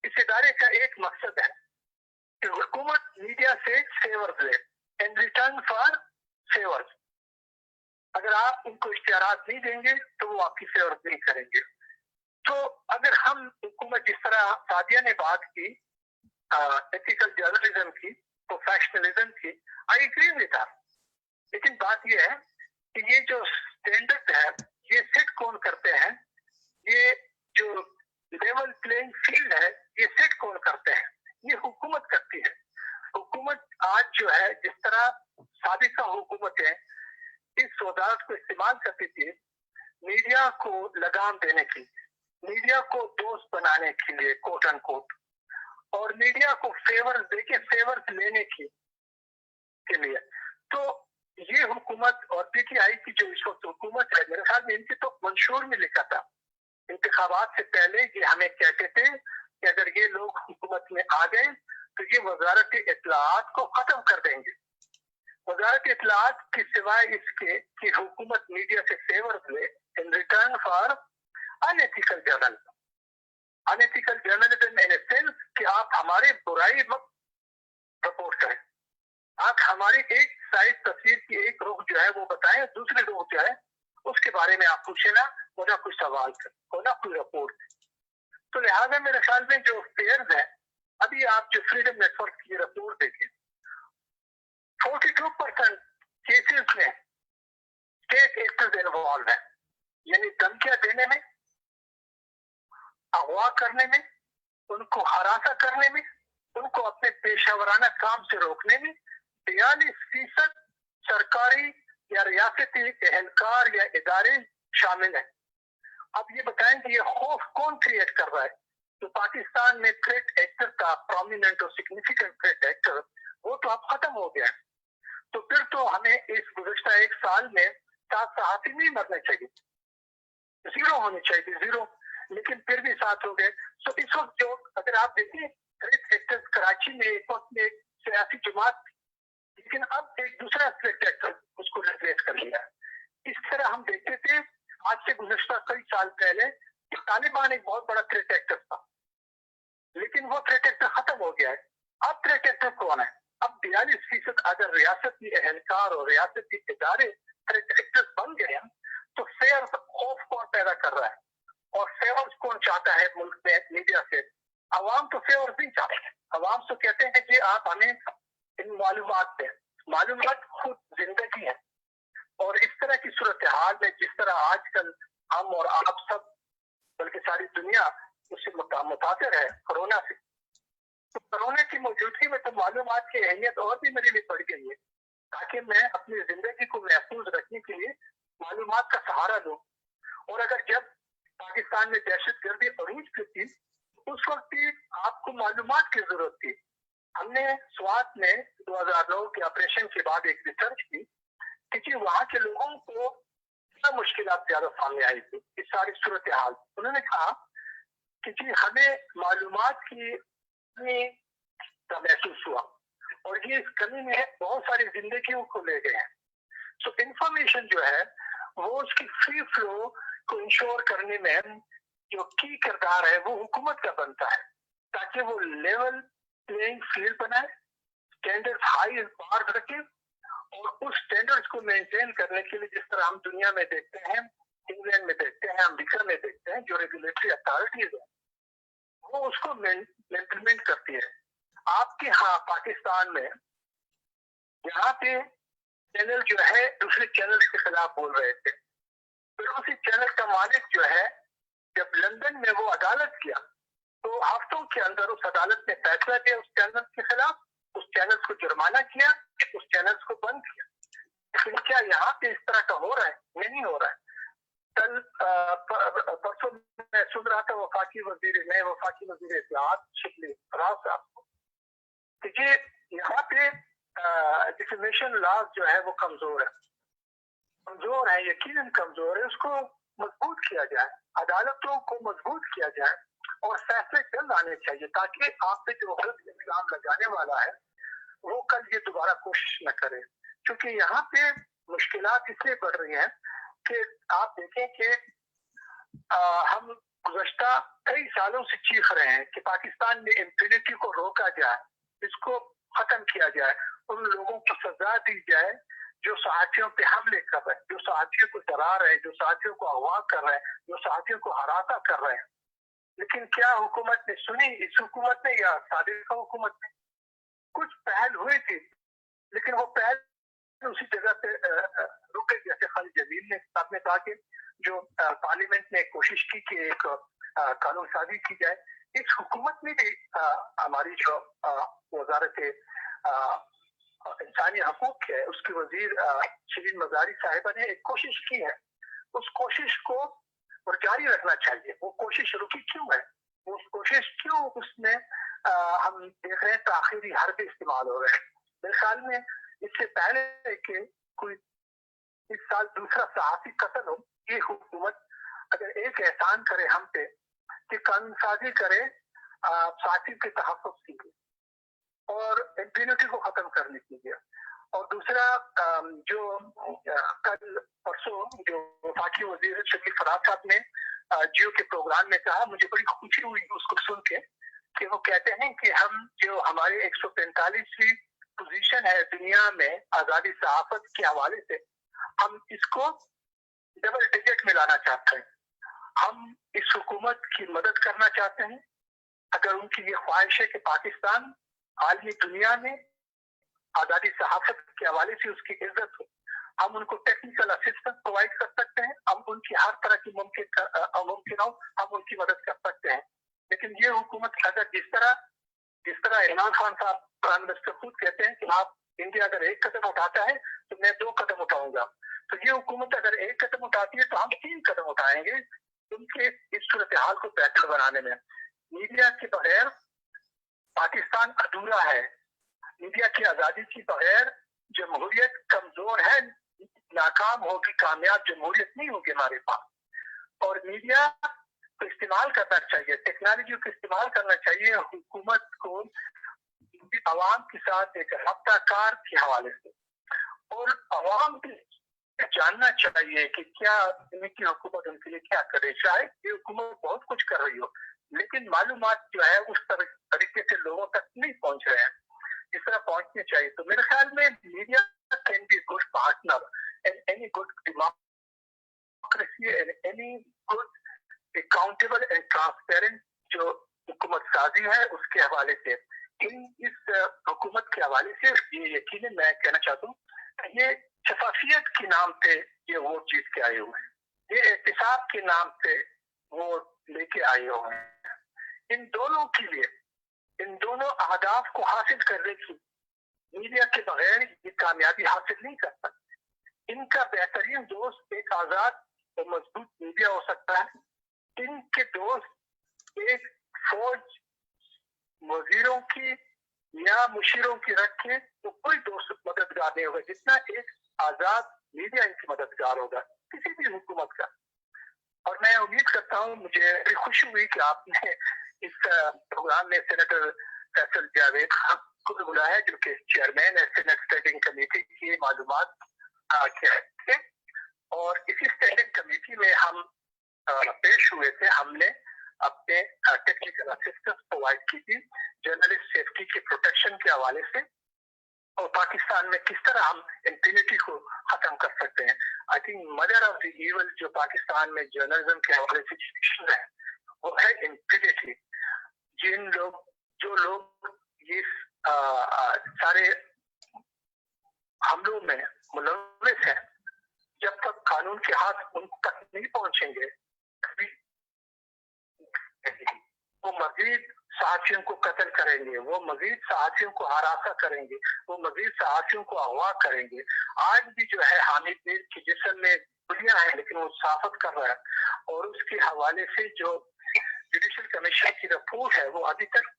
इस इदारे का एक मकसद है कि हुकूमत मीडिया से फेवर्स ले, इन रिटर्न फॉर फेवर्स। अगर आप उनको इख्तियारात नहीं देंगे तो वो आपकी फेवर्स नहीं करेंगे। तो अगर हम हुकूमत, जिस तरह सादिया ने बात की एथिकल जर्नलिज्म की, प्रोफेशनलिज्म की, आई एग्री विद दैट, लेकिन बात ये है कि ये जो स्टैंडर्ड है ये सेट कौन करते हैं? ये जो लेवल प्लेइंग फील्ड है ये सेट कौन करते हैं? ये हुकूमत करती है। हुकूमत आज जो है, जिस तरह साबिका हुकूमतें इस वजारत को इस्तेमाल करती थी मीडिया को लगाम देने की, मीडिया को दोस्त बनाने के लिए कोट एंड कोट, और मीडिया को फेवर देके फेवर लेने के लिए, तो ये हुकूमत और पीटीआई की जो इस वक्त हुकूमत है, मेरे ख्याल में इनके तो मंशूर में लिखा था इंतखाबात से पहले, ये हमें कहते थे कि अगर ये लोग हुकूमत में आ गए तो ये वजारत इत्तलाआत को खत्म कर देंगे। वजारत इत्तलाआत के सिवाय इसके कि हुकूमत मीडिया से फेवर ले in return for unethical journalism. Unethical journalism in a sense कि आप हमारे बुराई रिपोर्ट करें, आप हमारी एक साइड तस्वीर की एक रुख जो है वो बताएं, दूसरी रुख जो है उसके बारे में आप पूछे ना, वो ना कुछ सवाल करें, वो ना कोई रिपोर्ट। तो लिहाजा मेरे ख्याल में जो फेयर्स है, अभी आप जो फ्रीडम नेटवर्क की रिपोर्ट देखिए, 42% केसेस में स्टेट एक्टर्स इन्वॉल्व है, यानी धमकियां देने में, अगवा करने में, उनको हरासा करने में, उनको अपने पेशावराना काम से रोकने में 42% सरकारी या रियासती एहलकार या इदारे शामिल हैं। अब ये बताएं कि ये खौफ कौन क्रिएट कर रहा है? तो पाकिस्तान में थ्रेट एक्टर का प्रोमिनेंट और सिग्निफिकेंट थ्रेट एक्टर वो तो अब खत्म हो गया है। तो फिर तो हमें इस गुज़श्ता एक साल में 7 सहाफ़ी नहीं मरने चाहिए, 0 होने चाहिए, 0, लेकिन फिर भी 7 हो गए। तो इस वक्त जो अगर आप देखिए थ्रेट एक्टर्स कराची में एक वक्त में एक सियासी जमात, लेकिन अब एक दूसरा थ्रेट एक्टर उसको रिप्लेस कर लिया है। इस तरह हम देखते थे आज से गुज़श्ता कई साल पहले कि तालिबान एक बहुत बड़ा थ्रेट एक्टर था, लेकिन वो थ्रेट एक्टर खत्म हो गया है। अब थ्रेट एक्टर कौन है? अब 42% अगर रियासती एहलकार और रियासती इदारे थ्रेट एक्टर्स बन गए हैं तो फेयर खौफ कौन पैदा कर रहा है? और फेवर्स कौन चाहता है मुल्क में मीडिया से? अवाम तो फेवर्स नहीं चाहते, अवाम तो कहते हैं कि आप हमें इन मालूमात दें, मालूमात खुद जिंदगी है। और इस तरह की सूरत हाल में जिस तरह आजकल हम और आप सब बल्कि सारी दुनिया उससे मुतासिर है कोरोना से, तो कोरोना की मौजूदगी में तो मालूमात की अहमियत और भी मेरे लिए बढ़ गई है, ताकि मैं अपनी जिंदगी को महफूज रखने के लिए मालूमात का सहारा लूं। और अगर जब पाकिस्तान में दहशतगर्दी अरूज पे थी उस वक्त भी आपको मालूमात की जरूरत थी। हमने स्वात में 2009 के ऑपरेशन के बाद एक रिसर्च की कि वहां के लोगों को क्या मुश्किलात ज्यादा सामने आई थी इस सारी सूरत हाल। उन्होंने कहा कि जी हमें मालूमात की कमी का महसूस हुआ और ये इस कमी में बहुत सारी जिंदगियों को ले गए हैं। सो इंफॉर्मेशन जो है वो उसकी फ्री फ्लो को इंश्योर करने में जो की किरदार है वो हुकूमत का बनता है, ताकि वो लेवल प्लेइंग फील्ड बनाए, स्टैंडर्ड हाई बार रखे, और उस स्टैंडर्ड्स को मेंटेन करने के लिए जिस तरह हम दुनिया में देखते हैं, इंग्लैंड में देखते हैं, अमेरिका में देखते हैं, जो रेगुलेटरी अथॉरिटीज है वो उसको इम्प्लीमेंट करती है। आपके यहाँ पाकिस्तान में यहाँ पे चैनल जो है दूसरे चैनल के खिलाफ बोल रहे थे, फिर उसी चैनल का मालिक जो है जब लंदन में वो अदालत किया तो हफ्तों के अंदर उस अदालत ने फैसला दिया उस चैनल के खिलाफ, उस चैनल को जुर्माना किया, उस चैनल को बंद किया। लेकिन क्या यहाँ पे इस तरह का हो रहा है? नहीं हो रहा है। कल परसों मैं सुन रहा था वफाकी वजीर इत्तलाआत शिबली फराज साहब को, देखिए यहाँ पे डिफेमेशन लॉ जो है वो कमजोर है, यकीनन कमजोर है। उसको मजबूत किया जाए, अदालतों को मजबूत किया जाए और फैसले जल्द आने चाहिए, ताकि आप पे जो गलत इल्जाम लगाने वाला है वो कल ये दोबारा कोशिश न करे। क्योंकि यहाँ पे मुश्किलात इसलिए बढ़ रही हैं कि आप देखें कि हम गुज़श्ता कई सालों से चीख रहे हैं कि पाकिस्तान में इम्punity को रोका जाए, इसको खत्म किया जाए, उन लोगों को सजा दी जाए जो सहाफ़ियों पे हमले कर रहे हैं, जो सहाफ़ियों को डरा रहे हैं, जो सहाफ़ियों को अगवा कर रहे हैं, जो सहाफ़ियों को हरासा कर रहे हैं। लेकिन क्या हुकूमत ने सुनी? इस हुकूमत ने या साबिक़ा हुकूमत ने? कुछ पहल हुई थी, लेकिन वो पहल उसी जगह पे रुक गई। जैसे खालिद जमील ने आपने कहा कि जो पार्लियामेंट ने कोशिश की कि एक कानून साजी की जाए, इस हुकूमत में भी हमारी जो वजारत इंसानी हकूक है उसकी वजीर शिरीन मजारी साहिबा ने एक कोशिश की है। उस कोशिश को और जारी रखना चाहिए। वो कोशिश रुकी क्यों है? वो कोशिश क्यों उसमें हम देख रहे हैं ताखिरी हरबे इस्तेमाल हो रहे हैं। मेरे ख्याल में इससे पहले कि कोई इस साल दूसरा सहाफ़ी कत्ल हो, ये हुकूमत अगर एक एहसान करे हम पे कि कानून साजी करे सहाफ़ी के तहफ़्फ़ुज़ के लिए और इम्punity को खत्म करने के लिए। और दूसरा जो कल परसों जो वफाकी वज़ीर शकील फराज साहब ने जियो के प्रोग्राम में कहा, मुझे बड़ी खुशी हुई उसको सुन के कि वो कहते हैं कि हम जो हमारे 145वीं पोजीशन है दुनिया में आज़ादी सहाफ़त के हवाले से, हम इसको डबल डिजिट में लाना चाहते हैं। हम इस हुकूमत की मदद करना चाहते हैं। अगर उनकी ये ख्वाहिश है कि पाकिस्तान आलमी दुनिया में आज़ादी सहाफ़त के हवाले से उसकी इज्जत हो, हम उनको टेक्निकल असिस्टेंस प्रोवाइड कर सकते हैं। हम उनकी हर तरह की मुमकिन हो हम उनकी मदद कर सकते हैं। लेकिन ये हुकूमत अगर जिस तरह इमरान खान साहब प्राइम मिनिस्टर खुद कहते हैं कि आप इंडिया अगर एक कदम उठाता है तो मैं 2 कदम उठाऊंगा, तो ये हुकूमत अगर एक कदम उठाती है तो हम 3 कदम उठाएंगे उनके इस सूरत हाल को बेहतर बनाने में। मीडिया के बगैर पाकिस्तान अधूरा है। मीडिया की आज़ादी के बगैर जमहूरियत कमजोर है, नाकाम होगी, कामयाब जमहूरियत नहीं होगी हमारे पास। और मीडिया को इस्तेमाल करना चाहिए, टेक्नोलॉजी को इस्तेमाल करना चाहिए हुकूमत को अवाम के साथ एक रब्ताकार के हवाले से, और अवाम भी जानना चाहिए कि क्या इनकी हुकूमत उनके लिए क्या करे। शायद ये हुकूमत बहुत कुछ कर रही हो, लेकिन मालूमात जो है उस तरीके से लोगों तक नहीं पहुंच रहे हैं जिस तरह पहुंचने चाहिए। तो मेरे ख्याल में media can be good partner in any good democracy and any good accountable and transparent जो हुकूमत साजी है उसके हवाले से। इस हुकूमत के हवाले से ये यकीनन मैं कहना चाहता हूँ ये शफाफियत के नाम पे ये वोट जीत के आए हुए हैं, ये एहतिसाब के नाम पे वोट लेके आए हुए हैं। इन दोनों के लिए, इन दोनों अहदाफ को हासिल करने की मीडिया के बगैर ये कामयाबी हासिल नहीं कर सकते। इनका बेहतरीन दोस्त एक आजाद और मजबूत मीडिया हो सकता है। इनके दोस्त एक फौज वजीरों की या मुशीरों की रखे तो कोई दोस्त मददगार नहीं होगा जितना एक आजाद मीडिया इनकी मददगार होगा किसी भी हुकूमत का। और मैं उम्मीद करता हूँ, मुझे खुशी हुई कि आपने इस प्रोग्राम में सेनेटर फैसल जावेद खान को बुलाया जो कि चेयरमैन है सेनेट स्टैंडिंग कमेटी की मालूमात थे। और इसी स्टैंडिंग कमेटी में हम पेश हुए थे। हमने अपने टेक्निकल असिस्टेंस प्रोवाइड की थी जर्नलिस्ट सेफ्टी के प्रोटेक्शन के हवाले से, और पाकिस्तान में किस तरह हम इम्punity को खत्म कर सकते हैं। I think mother of the evil जो पाकिस्तान में जर्नलिज्म के हवाले से सिचुएशन है वो है इम्punity। जो लोग ये सारे हमलों में मुलव्विस हैं, जब तक कानून के हाथ उन तक नहीं पहुंचेंगे वो मजीद सहाफियों को कत्ल करेंगे, वो मजीद सहाफियों को हरासा करेंगे, वो मजीद सहाफियों को अगवा करेंगे। आज भी जो है हामिद मीर के जिस्म में गोलियां हैं लेकिन वो साफत कर रहा है, और उसके हवाले से जो जुडिशल कमीशन की रिपोर्ट है वो अभी तक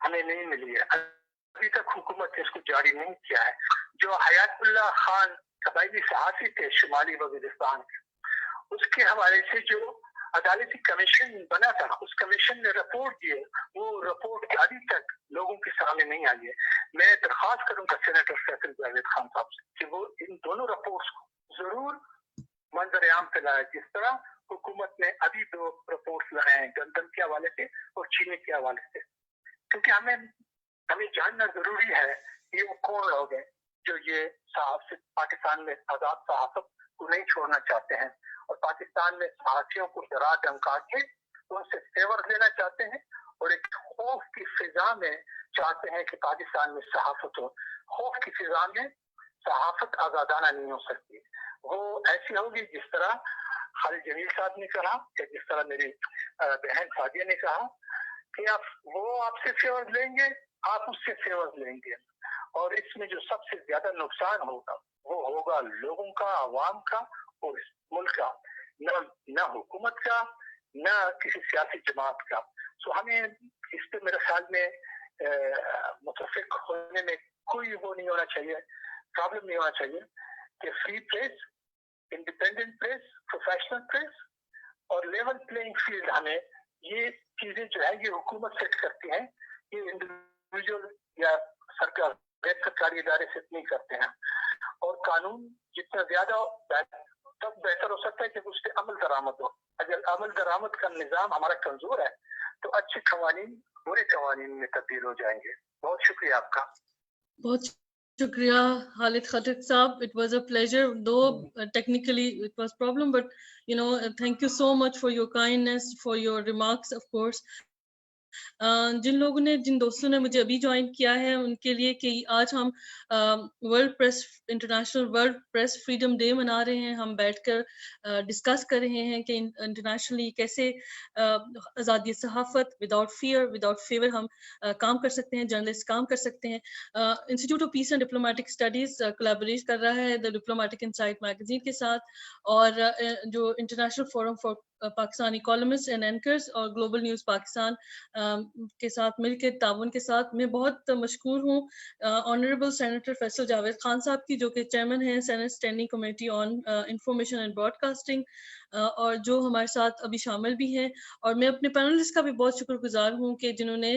हमें नहीं मिली है, अभी तक हुकूमत ने इसको जारी नहीं किया है। जो हयातुल्लाह खान कबायली सहाफी थे शुमाली वजीरिस्तान के, उसके हवाले से जो अदालती कमीशन बना था, उस कमीशन ने रिपोर्ट दी है, वो रिपोर्ट अभी तक लोगों के सामने नहीं आई है। मैं दरख्वास्त करूंगा सेनेटर फैसल जावेद खान साहब से कि वो इन दोनों रिपोर्ट्स को जरूर मंजर आम पे लाए, जिस तरह हुकूमत ने अभी 2 रिपोर्ट्स लाए हैं, गंदम के हवाले से और चीनी के हवाले से, क्योंकि हमें जानना जरूरी है कि वो कौन लोग हैं जो ये पाकिस्तान में आजाद सहाफत को नहीं छोड़ना चाहते हैं और पाकिस्तान में सहाफियों को डरा धमका के उनसे फेवर लेना चाहते हैं और एक खौफ की फिजा में चाहते हैं कि पाकिस्तान में सहाफत हो। खौफ की फिजा में सहाफत आजादाना नहीं हो सकती, वो ऐसी होगी जिस तरह खालिद जमील साहब ने कहा, या जिस तरह मेरी बहन सादिया ने कहा कि वो आपसे फेवर लेंगे, आप उससे फेवर लेंगे, और इसमें जो सबसे ज्यादा नुकसान होगा वो होगा लोगों का, आवाम का और इस मुल्क का, न हुकूमत का, न किसी सियासी जमात का। सो हमें इस पे मेरे ख्याल में मुतफिक होने में कोई वो नहीं होना चाहिए, प्रॉब्लम नहीं होना चाहिए कि free press, independent press, professional press और लेवल प्लेइंग फील्ड, हमें ये चीजें जो है ये हुकूमत सेट करती है, ये इंडिविजुअल या सरकार गैर सरकारी इदारे सेट नहीं करते हैं। और कानून जितना ज्यादा तब बेहतर हो सकता है कि उस पर अमल दरामद हो। अगर अमल दरामद का निज़ाम हमारा कमजोर है तो अच्छे कवानीन बुरे कवानीन में तब्दील हो जाएंगे। बहुत शुक्रिया आपका। बहुत शुक्रिया Khalid Khattak साहब, it was a pleasure, though technically it was problem, but thank you so much for your kindness, for your remarks, of course. जिन दोस्तों ने मुझे अभी ज्वाइन किया है उनके लिए कि आज हम international world press freedom day मना रहे हैं। हम बैठकर डिस्कस कर रहे हैं कि इंटरनेशनली कैसे आज़ादी सहाफत विदाउट फियर, विदाउट फेवर हम काम कर सकते हैं, जर्नलिस्ट काम कर सकते हैं। Institute of peace and diplomatic studies collaborate कर रहा है द डिप्लोमेटिक इनसाइट मैगजीन के साथ, और जो international forum for Pakistani columnist and anchors और ग्लोबल न्यूज़ पाकिस्तान के साथ मिलकर ताउन के साथ मैं बहुत मशकूर हूँ ऑनरेबल सेनेटर फैसल जावेद खान साहब की, जो कि चेयरमैन हैं senate standing committee on information and broadcasting, और जो हमारे साथ अभी शामिल भी हैं। और मैं अपने पैनलिस्ट का भी बहुत शुक्रगुजार हूँ कि जिन्होंने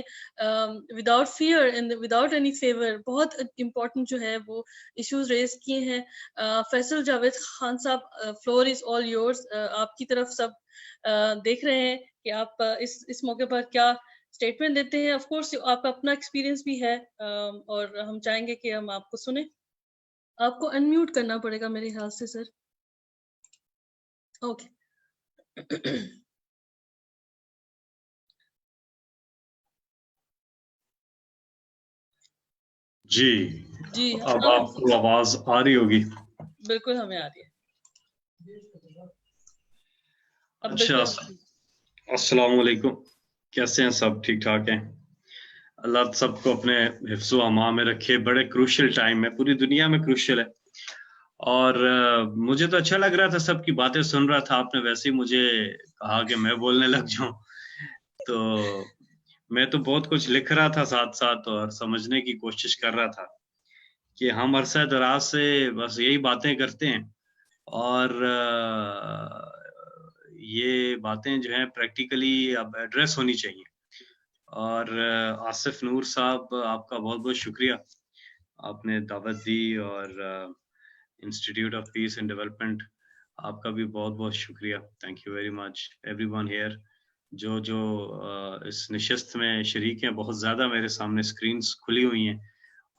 without fear and without any favour बहुत इम्पोर्टेंट जो है वो इश्यूज रेज किए हैं। फैसल जावेद खान साहब, फ्लोर इज ऑल योर्स। आपकी तरफ सब देख रहे हैं कि आप इस मौके पर क्या स्टेटमेंट देते हैं। ऑफ कोर्स आपका अपना एक्सपीरियंस भी है और हम चाहेंगे कि हम आपको सुने। आपको अनम्यूट करना पड़ेगा मेरे ख्याल से सर। ओके जी अब आपको आवाज आ रही होगी? बिल्कुल हमें आ रही है। अच्छा, अस्सलाम वालेकुम, कैसे हैं सब? ठीक ठाक हैं? अल्लाह सबको अपने हिफ्ज़ो अमान में रखे। बड़े क्रूशियल टाइम में, पूरी दुनिया में क्रूशियल है, और मुझे तो अच्छा लग रहा था, सबकी बातें सुन रहा था। आपने वैसे ही मुझे कहा कि मैं बोलने लग जाऊं, तो मैं तो बहुत कुछ लिख रहा था साथ साथ और समझने की कोशिश कर रहा था कि हम अरसा दराज से बस यही बातें करते हैं, और ये बातें जो हैं प्रैक्टिकली अब एड्रेस होनी चाहिए। और आसिफ नूर साहब, आपका बहुत बहुत शुक्रिया, आपने दावत दी, और institute of peace and development, आपका भी बहुत बहुत शुक्रिया। Thank you very much everyone here. जो इस नशिस्त में शरीक हैं, बहुत ज़्यादा मेरे सामने स्क्रीन्स खुली हुई हैं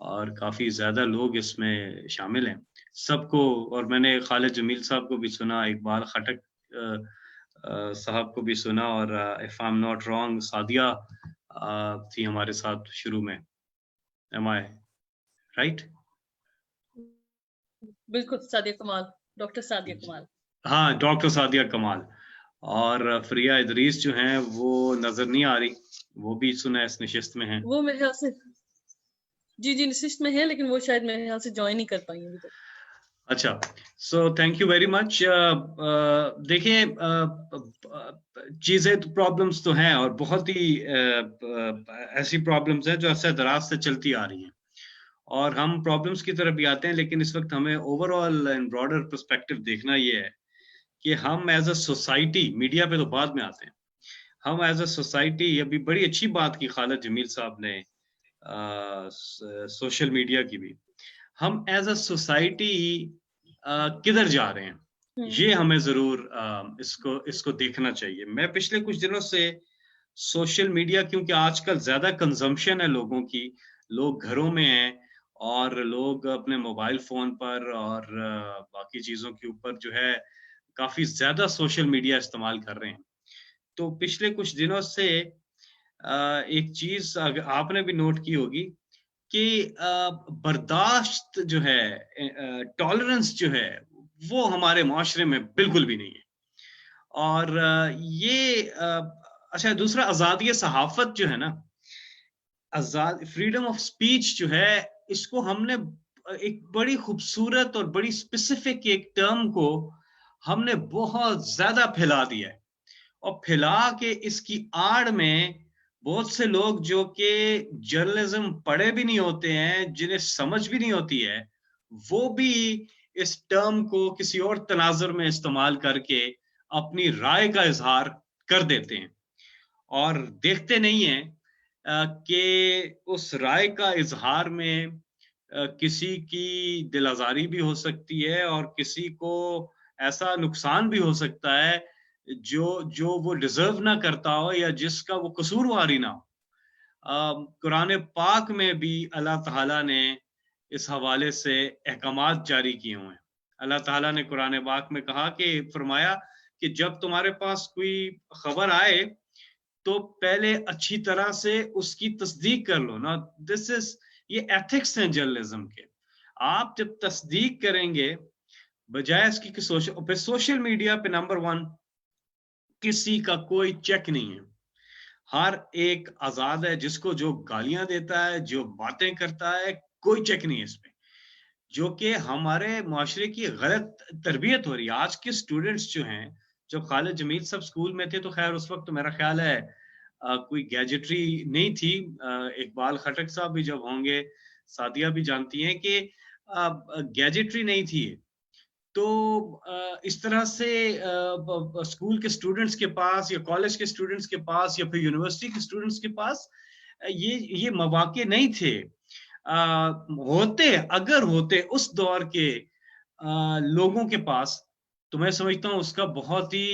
और काफ़ी ज़्यादा लोग इसमें शामिल हैं, सबको। और मैंने खालिद जमील साहब को भी सुना, इकबाल खटक साहब को भी सुना, और if I am not wrong Sadia थी हमारे साथ शुरू में। एम आई राइट? बिल्कुल, सादिया कमाल, डॉक्टर सादिया कमाल। हाँ, डॉक्टर सादिया कमाल। और फरिया इदरीस जो हैं वो नजर नहीं आ रही, वो भी सुना इस नशिस्त में हैं। वो मेरे ख्याल से जी नशिस्त में है, लेकिन वो शायद मेरे ख्याल से ज्वाइन नहीं कर पाई अभी तक। अच्छा, so thank you very much. देखिए, चीजें तो प्रॉब्लम्स तो हैं, और बहुत ही ऐसी प्रॉब्लम्स हैं जो अरसे दराज से चलती आ रही हैं, और हम प्रॉब्लम्स की तरफ भी आते हैं, लेकिन इस वक्त हमें ओवरऑल एंड ब्रॉडर पर्सपेक्टिव देखना ये है कि हम एज अ सोसाइटी, मीडिया पे तो बाद में आते हैं, हम एज अ सोसाइटी, अभी बड़ी अच्छी बात की खालिद जमील साहब ने सोशल मीडिया की भी, हम एज अ सोसाइटी किधर जा रहे हैं? یہ ہمیں ضرور اس کو دیکھنا چاہیے. میں پچھلے کچھ دنوں سے سوشل میڈیا، کیونکہ آج کل زیادہ کنزمپشن ہے لوگوں کی، لوگ گھروں میں ہیں اور لوگ اپنے موبائل فون پر اور باقی چیزوں کے اوپر جو ہے کافی زیادہ سوشل میڈیا استعمال کر رہے ہیں. تو پچھلے کچھ دنوں سے ایک چیز آپ نے بھی نوٹ کی ہوگی کہ برداشت جو ہے، ٹالرنس جو ہے، وہ ہمارے معاشرے میں بالکل بھی نہیں ہے. اور یہ اچھا، دوسرا آزادی صحافت جو ہے نا، فریڈم آف اسپیچ جو ہے، اس کو ہم نے ایک بڑی خوبصورت اور بڑی اسپیسیفک ایک ٹرم کو ہم نے بہت زیادہ پھیلا دیا ہے، اور پھیلا کے اس کی آڑ میں بہت سے لوگ جو کہ جرنلزم پڑھے بھی نہیں ہوتے ہیں، جنہیں سمجھ بھی نہیں ہوتی ہے، وہ بھی اس ٹرم کو کسی اور تناظر میں استعمال کر کے اپنی رائے کا اظہار کر دیتے ہیں، اور دیکھتے نہیں ہیں کہ اس رائے کا اظہار میں کسی کی دل آزاری بھی ہو سکتی ہے، اور کسی کو ایسا نقصان بھی ہو سکتا ہے جو وہ ڈیزرو نہ کرتا ہو، یا جس کا وہ قصورواری نہ ہو. قرآن پاک میں بھی اللہ تعالیٰ نے اس حوالے سے احکامات جاری کیے ہوئے ہیں. اللہ تعالیٰ نے قرآن پاک میں کہا کہ فرمایا کہ جب تمہارے پاس کوئی خبر آئے تو پہلے اچھی طرح سے اس کی تصدیق کر لو نا. یہ ایتھکس ہیں جرنلزم کے. آپ جب تصدیق کریں گے بجائے اس کی سوشل میڈیا پہ نمبر 1 کسی کا کوئی چیک نہیں ہے، ہر ایک آزاد ہے، جس کو جو گالیاں دیتا ہے، جو باتیں کرتا ہے، کوئی چیک نہیں ہے اس پہ، جو کہ ہمارے معاشرے کی غلط تربیت ہو رہی ہے. آج کے سٹوڈنٹس جو ہیں، جب خالد جمیل صاحب سکول میں تھے تو خیر اس وقت تو میرا خیال ہے کوئی گیجٹری نہیں تھی. اقبال خٹک صاحب بھی جب ہوں گے، سعدیہ بھی جانتی ہیں کہ گیجٹری نہیں تھی. تو اس طرح سے اسکول کے اسٹوڈنٹس کے پاس یا کالج کے اسٹوڈنٹس کے پاس یا پھر یونیورسٹی کے اسٹوڈنٹس کے پاس یہ مواقع نہیں تھے. اگر ہوتے اس دور کے لوگوں کے پاس، تو میں سمجھتا ہوں اس کا بہت ہی